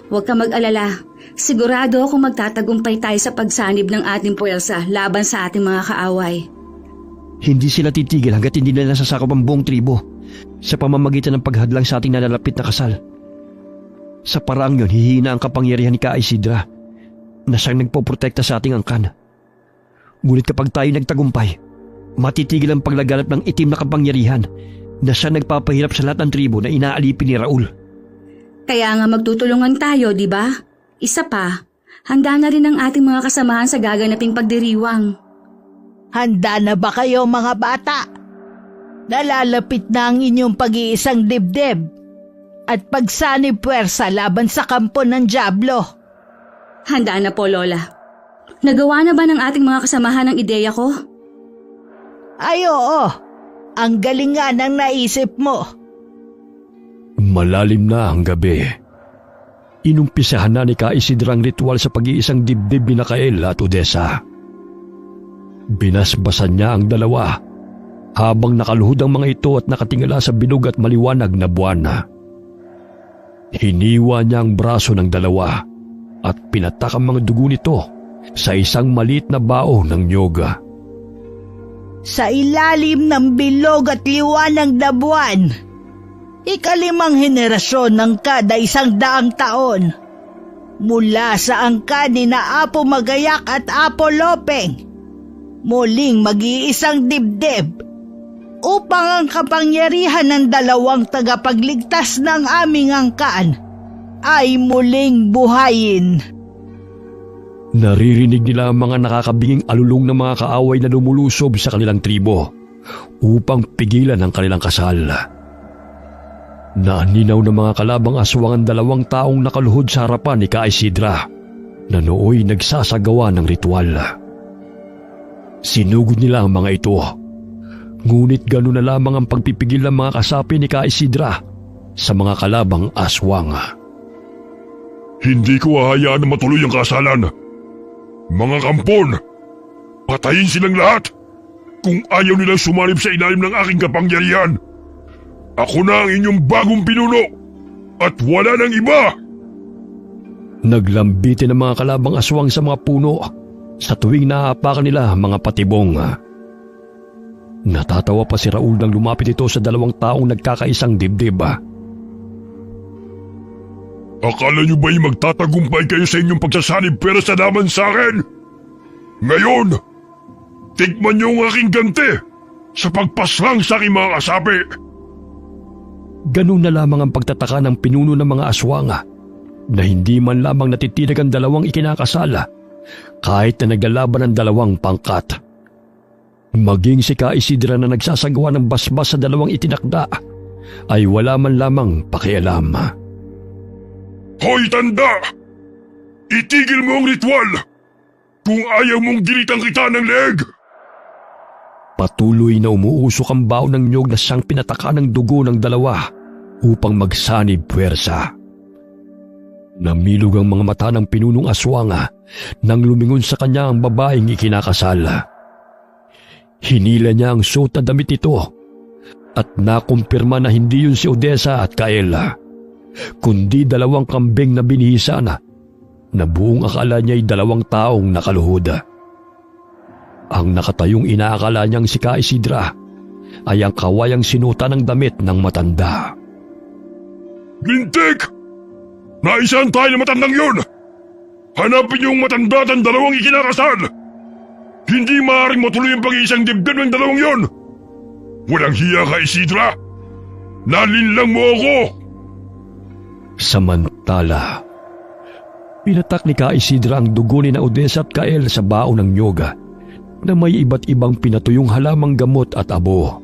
Huwag ka mag-alala. Sigurado akong magtatagumpay tayo sa pagsanib ng ating puwersa laban sa ating mga kaaway. Hindi sila titigil hanggat hindi nila nasasakop ang buong tribo sa pamamagitan ng paghadlang sa ating nalalapit na kasal. Sa paraang yun, hihina ang kapangyarihan ni Ka Isidra na siyang nagpoprotekta sa ating angkan. Ngunit kapag tayo nagtagumpay, matitigil ang paglaganap ng itim na kapangyarihan na siya nagpapahirap sa lahat ng tribo na inaalipin ni Raul. Kaya nga magtutulungan tayo, di ba? Isa pa, handa na rin ang ating mga kasamahan sa gaganaping pagdiriwang. Handa na ba kayo mga bata? Nalalapit na ang inyong pag-iisang dibdib at pagsanib puwersa laban sa kampo ng Diablo. Handa na po, Lola. Nagawa na ba ng ating mga kasamahan ang ideya ko? Ay oo, ang galing nga ng naisip mo. Malalim na ang gabi. Inumpisahan na ni Ka Isidra ang ritual sa pag-iisang dibdib ni Nakael at Odessa. Binasbasan niya ang dalawa habang nakaluhod ang mga ito at nakatingala sa bilog at maliwanag na buwan. Hiniwa niya ang braso ng dalawa at pinatak ang mga dugo nito sa isang maliit na bao ng nyoga. Sa ilalim ng bilog at liwanag na buwan, 5 henerasyon ng kada 100 taon, mula sa angkan ni na Apo Magayak at Apo Lopeng, muling mag-iisang dibdib upang ang kapangyarihan ng 2 tagapagligtas ng aming angkan ay muling buhayin. Naririnig nila ang mga nakakabinging alulong ng mga kaaway na lumulusob sa kanilang tribo upang pigilan ang kanilang kasal. Naaninaw ng mga kalabang aswang ang 2 taong nakaluhod sa harapan ni Ka Isidra na nooy nagsasagawa ng ritual. Sinugod nila ang mga ito, ngunit gano'n na lamang ang pagpipigil ng mga kasapi ni Ka Isidra sa mga kalabang aswang. Hindi ko hahayaan na matuloy ang kasalan. Mga kampon, patayin silang lahat kung ayaw nilang sumanib sa ilalim ng aking kapangyarihan. Ako na ang inyong bagong pinuno at wala nang iba. Naglambitin ang mga kalabang aswang sa mga puno sa tuwing naaapakan nila ang mga patibong. Natatawa pa si Raul nang lumapit ito sa 2 taong nagkakaisang dibdib. Akala niyo ba'y magtatagumpay kayo sa inyong pagsasanib pero sa laban sa akin? Ngayon, tikman niyo ang aking ganti sa pagpaslang sa aking mga kasapi. Ganun na lamang ang pagtataka ng pinuno ng mga aswang na hindi man lamang natitinag ang 2 ikinakasala kahit na naglalaban ang 2 pangkat. Maging si Ka Isidra na nagsasagawa ng basbas sa 2 itinakda ay wala man lamang pakialam. Hoy tanda! Itigil mo ang ritual kung ayaw mong gilitan kita ng leeg! Patuloy na umuusok ang bao ng nyog na siyang pinataka ng dugo ng 2 upang magsanib puwersa. Namilog ang mga mata ng pinunong aswang nang lumingon sa kanya ang babaeng ikinakasal. Hinila niya ang suot na damit nito at nakumpirma na hindi yun si Odessa at Kaela, kundi 2 kambing na binihisa na buong akala niya'y 2 taong nakaluhod. Ang nakatayong inaakala niyang si Ka Isidra ay ang kawayang sinuta ng damit ng matanda. Lintik! Naisahan tayo na matandang yun! Hanapin niyo ang matanda at ang 2 ikinakasal! Hindi maaaring matuloy ang pag-iisang dibdib ng 2 yun! Walang hiya ka, Isidra! Nalinlang mo ako! Samantala, pinatak ni Ka Isidra ang dugo ni na Odessa at Kael sa bao ng nyoga na may iba't ibang pinatuyong halamang gamot at abo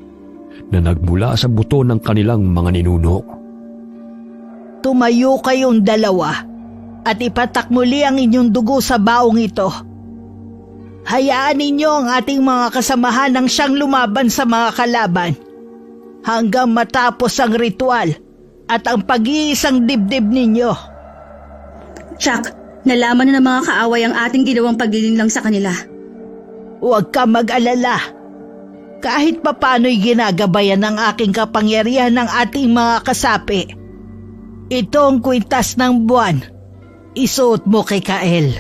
na nagmula sa buto ng kanilang mga ninuno. Tumayo kayong 2 at ipatak muli ang inyong dugo sa baong ito. Hayaan ninyo ang ating mga kasamahan ng siyang lumaban sa mga kalaban hanggang matapos ang ritual at ang pag-iisang dibdib ninyo. Chuck, nalaman na ng mga kaaway ang ating ginawang paglilinlang sa kanila. Huwag ka mag-alala. Kahit papano'y ginagabayan ng aking kapangyarihan ng ating mga kasapi. Ito ang kwintas ng buwan Isuot mo kay Kael.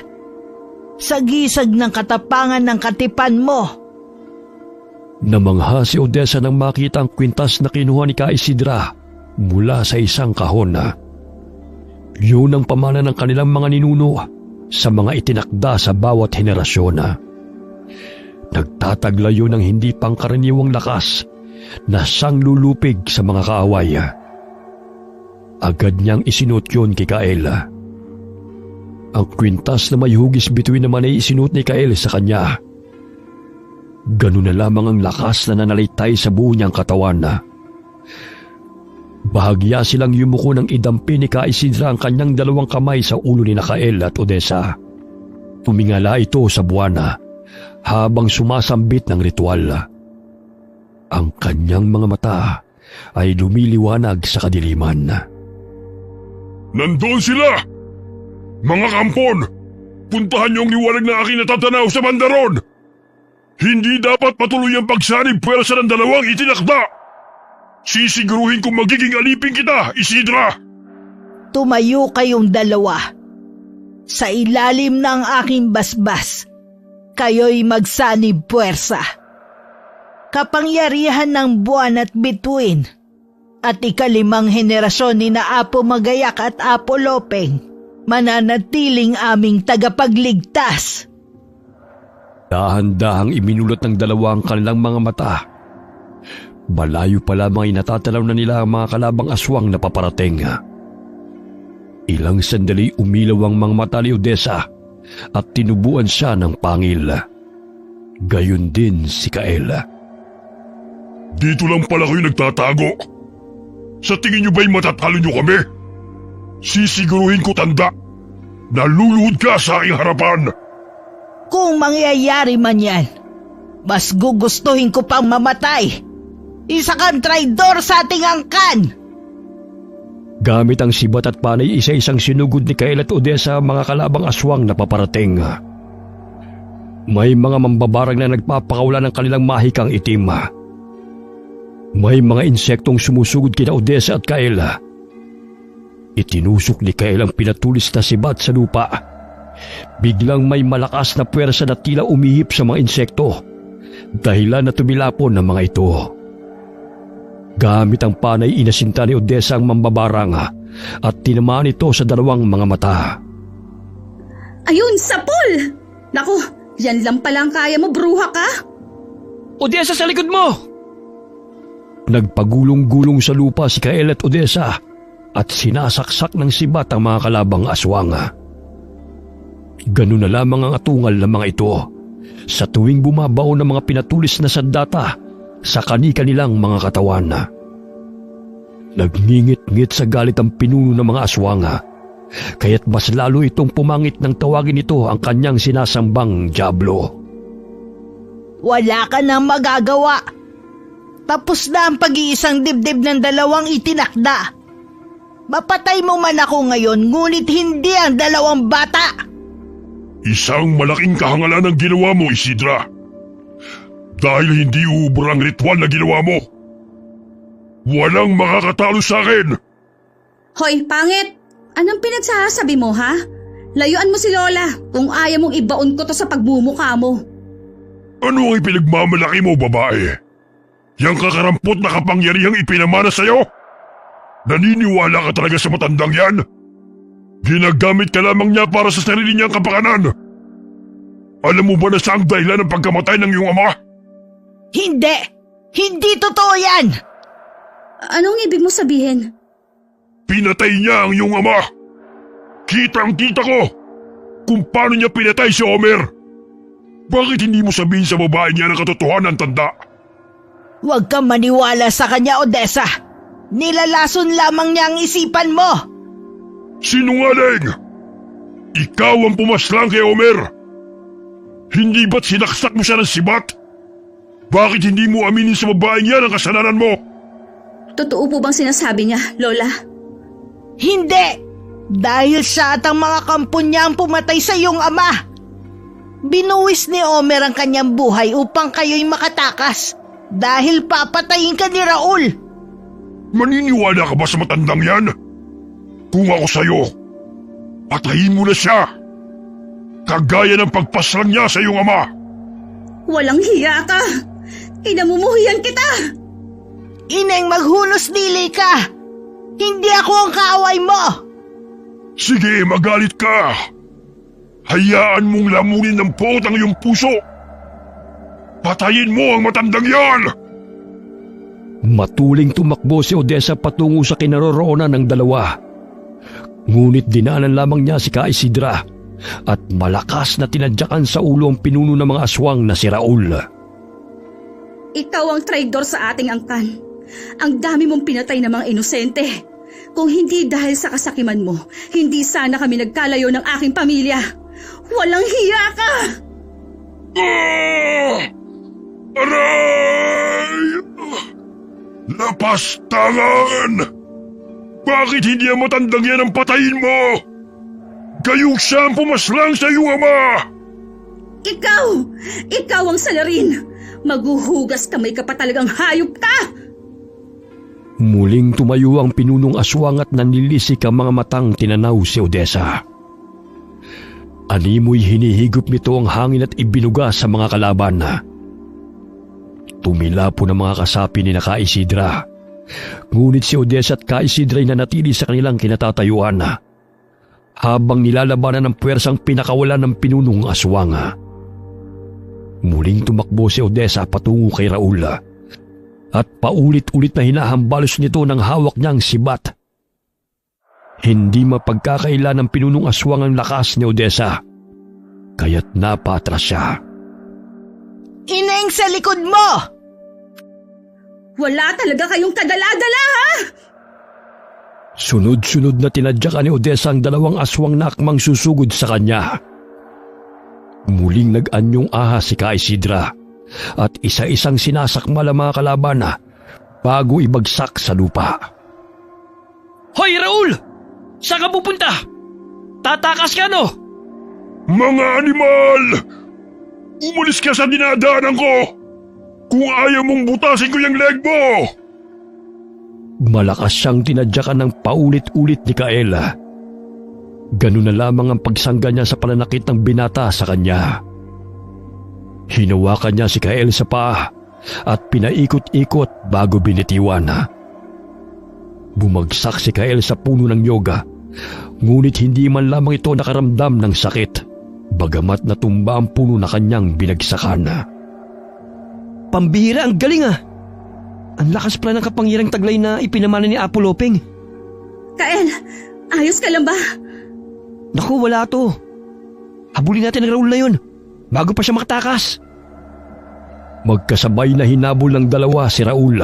Sa gisag ng katapangan ng katipan mo. Namangha si Odessa nang makita ang kwintas na kinuha ni Ka Isidra mula sa isang kahon. Yun ang pamana ng kanilang mga ninuno sa mga itinakda sa bawat henerasyon. Nagtatagla yun ng hindi pangkaraniwang lakas na sanglulupig sa mga kaaway. Agad niyang isinuot yun kay Kael. Ang kwintas na may hugis bituin naman ay isinuot ni Kael sa kanya. Ganun na lamang ang lakas na nanalitay sa buo niyang katawan. Bahagya silang yumuko ng idampi ni Ka Isidra ang kanyang dalawang kamay sa ulo ni Kael at Odessa. Tumingala ito sa buwana habang sumasambit ng ritual. Ang kanyang mga mata ay lumiliwanag sa kadiliman. Nandoon sila! Mga kampon! Puntahan niyo ang liwanag na aking natatanaw sa bandaron! Hindi dapat patuloy ang pagsanib pwersa ng dalawang itinakda! Sisiguruhin kong magiging alipin kita, Isidra! Tumayo kayong dalawa. Sa ilalim ng aking basbas, kayo'y magsanib puwersa. Kapangyarihan ng buwan at bituin at ikalimang henerasyon ni na Apo Magayak at Apo Lopeng mananatiling aming tagapagligtas. Dahan-dahang iminulot ng dalawa ang kanilang mga mata. Malayo pa lamang ay natatalaw na nila ang mga kalabang aswang na paparating. Ilang sandali umilaw ang mga mata ni Odessa at tinubuan siya ng pangil. Gayon din si Kael. Dito lang pala kayo nagtatago. Sa tingin niyo ba'y matatalo niyo kami? Sisiguruhin ko tanda na luluhod ka sa aking harapan. Kung mangyayari man yan, mas gugustuhin ko pang mamatay. Isa kang traidor sa ating angkan! Gamit ang sibat at panay, isa-isang sinugod ni Kael at Odessa ang mga kalabang aswang na paparating. May mga mambabarang na nagpapakawala ng kanilang mahikang itim. May mga insektong sumusugod kina Odessa at Kael. Itinusok ni Kael ang pinatulis na sibat sa lupa. Biglang may malakas na puwersa na tila umihip sa mga insekto, dahilan na tumilapon ng mga ito. Gamit ang panay, inasinta ni Odessa ang mambabarang at tinamaan ito sa dalawang mga mata. Ayun, sapol! Naku, yan lang pala ang kaya mo, bruha ka! Odessa, sa likod mo! Nagpagulong-gulong sa lupa si Kael at Odessa at sinasaksak ng sibat ang mga kalabang aswang. Ganun na lamang ang atungal ng mga ito sa tuwing bumabaon ng mga pinatulis na sandata sa kani-kanilang mga katawan. Nagngingit-ngit sa galit ang pinuno ng mga aswang, kaya't mas lalo itong pumangit ng tawagin ito ang kanyang sinasambang Diablo. Wala ka nang magagawa. Tapos na ang pag-iisang dibdib ng dalawang itinakda. Mapatay mo man ako ngayon, ngunit hindi ang dalawang bata. Isang malaking kahangalan ang ginawa mo, Isidra. Dahil hindi uubra ang ritual na ginawa mo. Walang makakatalo sa akin. Hoy, pangit! Anong pinagsasabi mo, ha? Layuan mo si Lola kung ayaw mong ibaon ko to sa pagmumukha mo. Ano ang ipinagmamalaki mo, babae? Yang kakarampot na kapangyarihang ipinamana sa'yo? Naniniwala ka talaga sa matandang yan? Ginagamit ka lamang niya para sa sarili niyang kapakanan. Alam mo ba na saang dahilan ng pagkamatay ng iyong ama? Hindi! Hindi totoo yan! Anong ibig mo sabihin? Pinatay niya ang iyong ama. Kitang-kita ko kung paano niya pinatay si Homer. Bakit hindi mo sabihin sa babae niya ng katotohanan, tanda? Huwag kang maniwala sa kanya, Odessa. Nilalason lamang niya ang isipan mo. Sinungaling! Ikaw ang pumaslang kay Homer. Hindi ba't sinaksak mo siya ng sibat? Bakit hindi mo aminin sa babaeng yan ang kasalanan mo? Totoo po bang sinasabi niya, Lola? Hindi! Dahil siya at ang mga kampon niya ang pumatay sa iyong ama. Binuwis ni Homer ang kanyang buhay upang kayo'y makatakas dahil papatayin ka ni Raul. Maniniwala ka ba sa matandang yan? Kung ako sa'yo, Patayin mo na siya! Kagaya ng pagpaslang niya sa iyong ama! Walang hiya ka! Inamumuhian kita! Ineng, maghunos dili ka! Hindi ako ang kaaway mo! Sige, magalit ka! Hayaan mong lamunin ng pot ang iyong puso! Patayin mo ang matandang yan! Matuling tumakbo si Odessa patungo sa kinaroroonan ng dalawa. Ngunit dinaanan lamang niya si Ka Isidra at malakas na tinadyakan sa ulo ang pinuno ng mga aswang na si Raul. Ikaw ang traidor sa ating angkan. Ang dami mong pinatay ng mga inosente. Kung hindi dahil sa kasakiman mo, hindi sana kami nagkalayo ng aking pamilya. Walang hiya ka! Aray! Lapastangan! Bakit hindi ang matandang yan ang patayin mo? Gayong siya ang pumaslang sa iyong ama! Ikaw ang salarin! Maghuhugas kamay ka pa talagang hayop ka! Muling tumayo ang pinunong aswang at nanlilisik ang mga matang tinanaw si Odessa. Animoy hinihigop nito ang hangin at ibinuga sa mga kalaban. Tumila po ng mga kasapi ni Ka Isidra. Ngunit si Odessa at Ka Isidra ay nanatili sa kanilang kinatatayuan habang nilalabanan ng puwersang pinakawalan ng pinunong aswang. Muling tumakbo si Odessa patungo kay Raul at paulit-ulit na hinahambalos nito ng hawak niyang sibat. Hindi mapagkakaila ng pinunong aswang ang lakas ni Odessa, kaya't napatras siya. Ineng, sa likod mo! Wala talaga kayong kadala-dala, ha? Sunod-sunod na tinadyakan ni Odessa ang dalawang aswang na akmang susugod sa kanya. Muling nag-anyong ahas si Ka Isidra at isa-isang sinasakmal ang mga kalaban bago ibagsak sa lupa. Hoy, Raul! Saan ka pupunta? Tatakas ka, no? Mga animal! Umalis ka sa dinadaanan ko! Kung ayaw mong butasin ko yung leg mo! Malakas siyang tinadyakan ng paulit-ulit ni Kaela. Ganun na lamang ang pagsangga niya sa pananakit ng binata sa kanya. Hinawakan niya si Kael sa paa at pinaikot-ikot bago binitiwan. Bumagsak si Kael sa puno ng nyoga, ngunit hindi man lamang ito nakaramdam ng sakit, bagamat natumba ang puno na kanyang binagsakan. Pambihira, ang galing ah! Ang lakas pala ng kapangyarang taglay na ipinamana ni Apo Lopeng. Kael, ayos ka lang ba? Naku, wala to. Habulin natin ang Raul na yun, bago pa siya makatakas. Magkasabay na hinabol ng dalawa si Raul.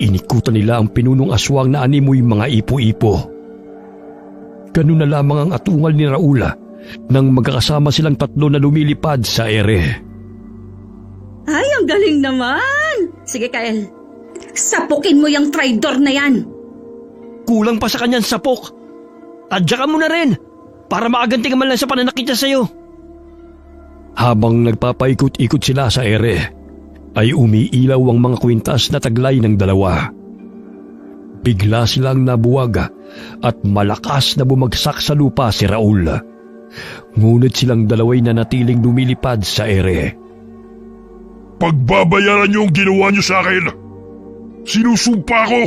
Inikutan nila ang pinunong aswang na animoy mga ipo-ipo. Ganun na lamang ang atungal ni Raul nang magkakasama silang tatlo na lumilipad sa ere. Ay, ang galing naman! Sige, Kael. Sapukin mo yung traidor na yan! Kulang pa sa kanyang sapok. Tadyakan mo na rin para makaganti ka man lang sa pananakit niya sa'yo. Habang nagpapaikot-ikot sila sa ere, ay umiilaw ang mga kwintas na taglay ng dalawa. Bigla silang nabuwag at malakas na bumagsak sa lupa si Raul. Ngunit silang dalaway na natiling lumilipad sa ere. Pagbabayaran niyo ang ginawa niyo sa akin. Sinusumpa ko.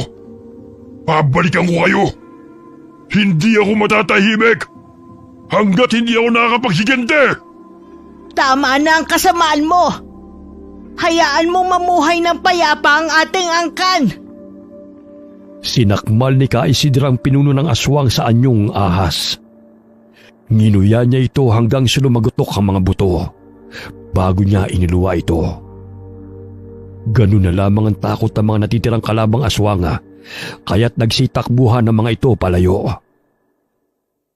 Babalikan ko kayo. Hindi ako matatahimik hanggat hindi ako nakakapagsigante. Tama na ang kasamaan mo! Hayaan mong mamuhay ng payapa ang ating angkan! Sinakmal ni Ka Isidra ang pinuno ng aswang sa anyong ahas. Nginuya niya ito hanggang sulumagotok ang mga buto bago niya iniluwa ito. Ganun na lamang ang takot ng mga natitirang kalabang aswang kaya't nagsitakbuhan ng mga ito palayo.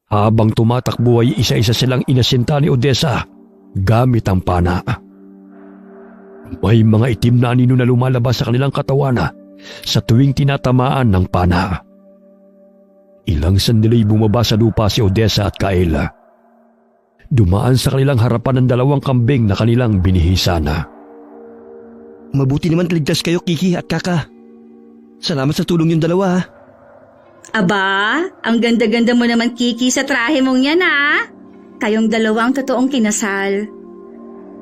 Habang tumatakbo ay isa-isa silang inasinta ni Odessa gamit ang pana. May mga itim na anino na lumalabas sa kanilang katawan sa tuwing tinatamaan ng pana. Ilang sandali bumaba sa lupa si Odessa at Kaela. Dumaan sa kanilang harapan ng dalawang kambing na kanilang binihisan. Mabuti naman ligtas kayo, Kiki at Kaka. Salamat sa tulong yung dalawa. Aba, ang ganda-ganda mo naman, Kiki, sa trahe mong yan, ha? Kayong dalawang totoong kinasal.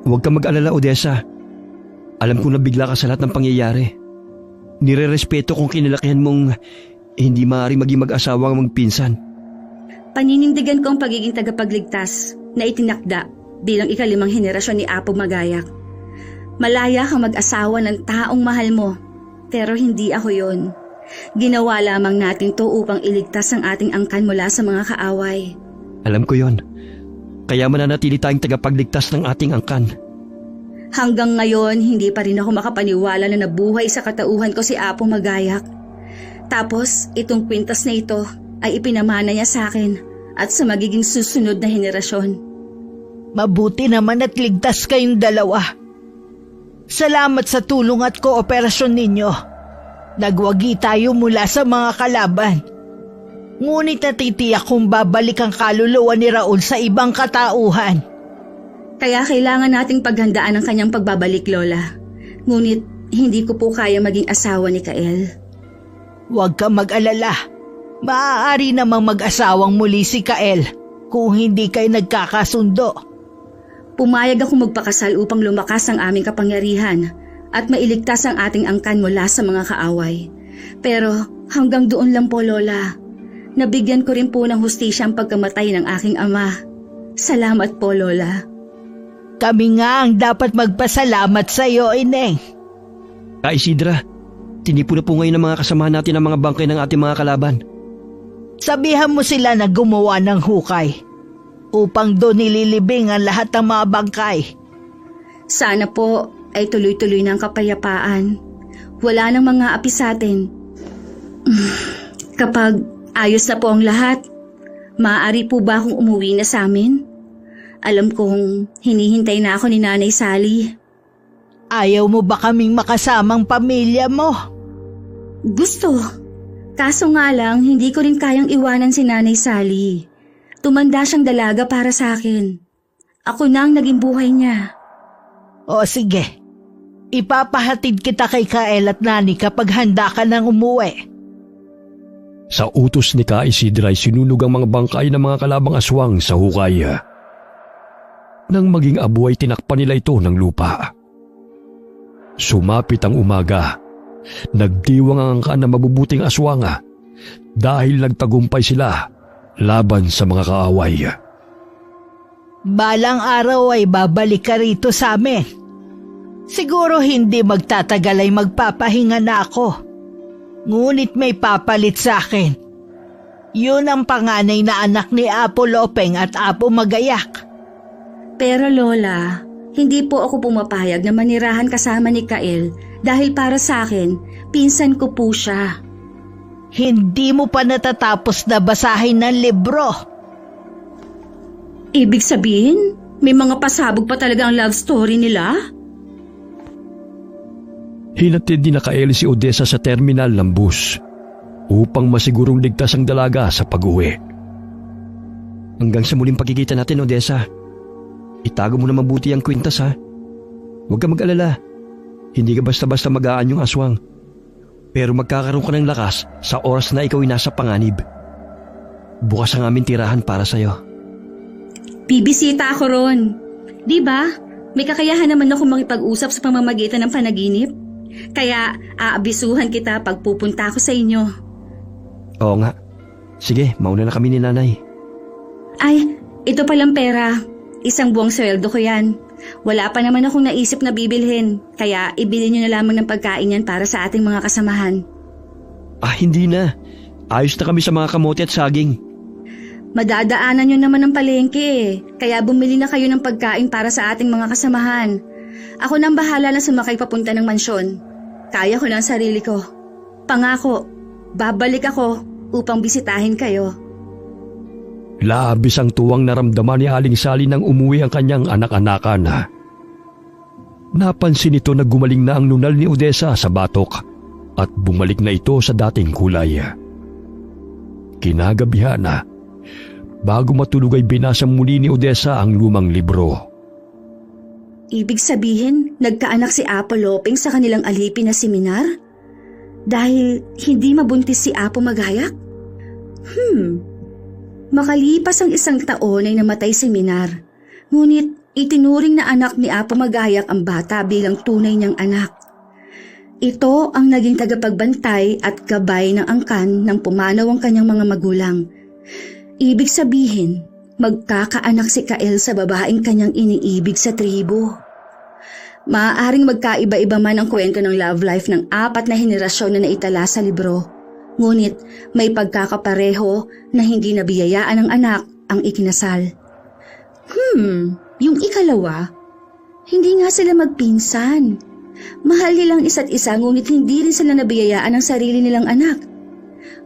Huwag kang mag-alala, Odessa. Alam kong nabigla ka sa lahat ng pangyayari. Nire-respeto kung kinalakihan mong hindi maaaring maging mag-asawa ang magpinsan. Paninindigan ko ang pagiging tagapagligtas na itinakda bilang ika-5 henerasyon ni Apo Magayak. Malaya kang mag-asawa ng taong mahal mo, pero hindi ako yon. Ginawa lamang natin to upang iligtas ang ating angkan mula sa mga kaaway. Alam ko yon. Kaya mananatili tayong tagapagligtas ng ating angkan. Hanggang ngayon, hindi pa rin ako makapaniwala na nabuhay sa katauhan ko si Apo Magayak. Tapos, itong kwintas na ito ay ipinamana niya sa akin at sa magiging susunod na henerasyon. Mabuti naman at ligtas kayong dalawa. Salamat sa tulong at kooperasyon ninyo. Nagwagi tayo mula sa mga kalaban. Ngunit natitiyak kung babalik ang kaluluwa ni Raul sa ibang katauhan. Kaya kailangan nating paghandaan ang kanyang pagbabalik, Lola. Ngunit hindi ko po kaya maging asawa ni Kael. Huwag kang mag-alala. Maaari namang mag-asawang muli si Kael kung hindi kayo nagkakasundo. Pumayag ako magpakasal upang lumakas ang aming kapangyarihan at mailigtas ang ating angkan mula sa mga kaaway. Pero hanggang doon lang po, Lola. Nabigyan ko rin po ng hustisya ang pagkamatay ng aking ama. Salamat po, Lola. Kami nga ang dapat magpasalamat sa iyo, Ineng. Isidra, tinipo na po ngayon ng mga kasama natin ang mga bangkay ng ating mga kalaban. Sabihan mo sila na gumawa ng hukay upang doon nililibing ang lahat ng mga bangkay. Sana po ay tuloy-tuloy ng kapayapaan. Wala nang mga api sa atin. Kapag ayos na po ang lahat, maaari po ba akong umuwi na sa amin? Alam kong hinihintay na ako ni Nanay Sally. Ayaw mo ba kaming makasamang pamilya mo? Gusto. Kaso nga lang, hindi ko rin kayang iwanan si Nanay Sally. Tumanda siyang dalaga para sa akin. Ako na ang naging buhay niya. O sige, ipapahatid kita kay Kael at Nani kapag handa ka nang umuwi. Sa utos ni Ka Isidra ay sinunog ang mga bangkay ng mga kalabang aswang sa hukay. Nang maging abo ay tinakpan nila ito ng lupa. Sumapit ang umaga. Nagdiwang ang angkan na mabubuting aswang dahil nagtagumpay sila laban sa mga kaaway. Balang araw ay babalik ka rito sa amin. Siguro hindi magtatagal ay magpapahinga na ako. Ngunit may papalit sa akin. Yun ang panganay na anak ni Apo Lopeng at Apo Magayak. Pero Lola, hindi po ako pumapayag na manirahan kasama ni Kael dahil para sa akin, pinsan ko po siya. Hindi mo pa natatapos na basahin ng libro. Ibig sabihin, may mga pasabog pa talaga ang love story nila? Hinatid ni na Kael si Odessa sa terminal ng bus upang masigurong ligtas ang dalaga sa pag-uwi. Hanggang sa muling pagkikita natin, Odessa. Itago mo na mabuti ang kwintas, ha? Huwag ka mag-alala. Hindi ka basta-basta magaan yung aswang. Pero magkakaroon ka ng lakas sa oras na ikaw ay nasa panganib. Bukas ang aming tirahan para sa'yo. Bibisita ako ron. Di ba? May kakayahan naman ako makipag-usap sa pamamagitan ng panaginip. Kaya aabisuhan kita pag pupunta ako sa inyo. Oo nga. Sige, mauna na kami ni Nanay. Ay, ito palang pera. Isang buwang sweldo ko yan. Wala pa naman akong naisip na bibilhin. Kaya ibili nyo na lamang ng pagkain yan para sa ating mga kasamahan. Hindi na. Ayos na kami sa mga kamote at saging. Madadaanan nyo naman ng palengke eh. Kaya bumili na kayo ng pagkain para sa ating mga kasamahan. Ako nang bahala na sumakay papunta ng mansyon. Kaya ko na ang sarili ko. Pangako, babalik ako upang bisitahin kayo. Labis ang tuwang naramdaman ni Aling Sally nang umuwi ang kanyang anak-anakan. Napansin nito na gumaling na ang nunal ni Odessa sa batok at bumalik na ito sa dating kulay. Kinagabihan bago matulog ay binasa muli ni Odessa ang lumang libro. Ibig sabihin, nagkaanak si Apo Lopeng sa kanilang alipin na seminar? Dahil hindi mabuntis si Apo Magayak? Makalipas ang 1 taon ay namatay si Minar. Ngunit itinuring na anak ni Apo Magayak ang bata bilang tunay niyang anak. Ito ang naging tagapagbantay at gabay ng angkan nang pumanaw ang kanyang mga magulang. Ibig sabihin, magkakaanak si Kael sa babaeng kanyang iniibig sa tribo. Maaaring magkaiba-iba man ang kwento ng love life ng 4 na henerasyon na naitala sa libro. Ngunit may pagkakapareho na hindi nabiyayaan ng anak ang ikinasal. Yung ikalawa, hindi nga sila magpinsan. Mahal nilang isa't isa ngunit hindi rin sila nabiyayaan ng sarili nilang anak.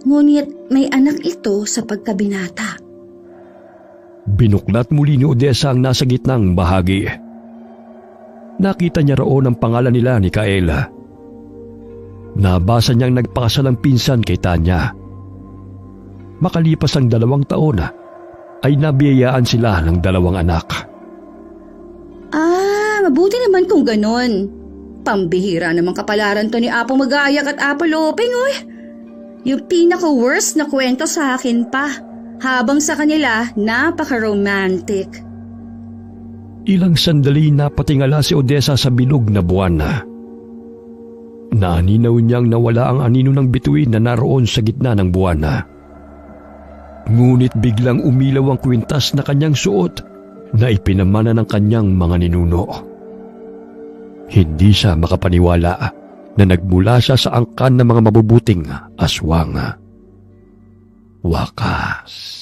Ngunit may anak ito sa pagkabinata. Binuklat muli ni Odessa ang nasa gitnang bahagi. Nakita niya roon ang pangalan nila ni Kaela. Nabasa niyang nagpakasal ang pinsan kay Tanya. Makalipas ang 2 taon ay nabiyayaan sila ng 2 anak. Mabuti naman kung ganon. Pambihira namang kapalaran to ni Apo Magayak at Apo Lopeng, oy. Yung pinaka-worst na kwento sa akin pa. Habang sa kanila, napaka-romantic. Ilang sandali napatingala si Odessa sa bilog na buwan. Naaninaw niyang nawala ang anino ng bituin na naroon sa gitna ng buwan. Ngunit biglang umilaw ang kwintas na kanyang suot na ipinamana ng kanyang mga ninuno. Hindi siya makapaniwala na nagmula siya sa angkan ng mga mabubuting aswang. Wakas.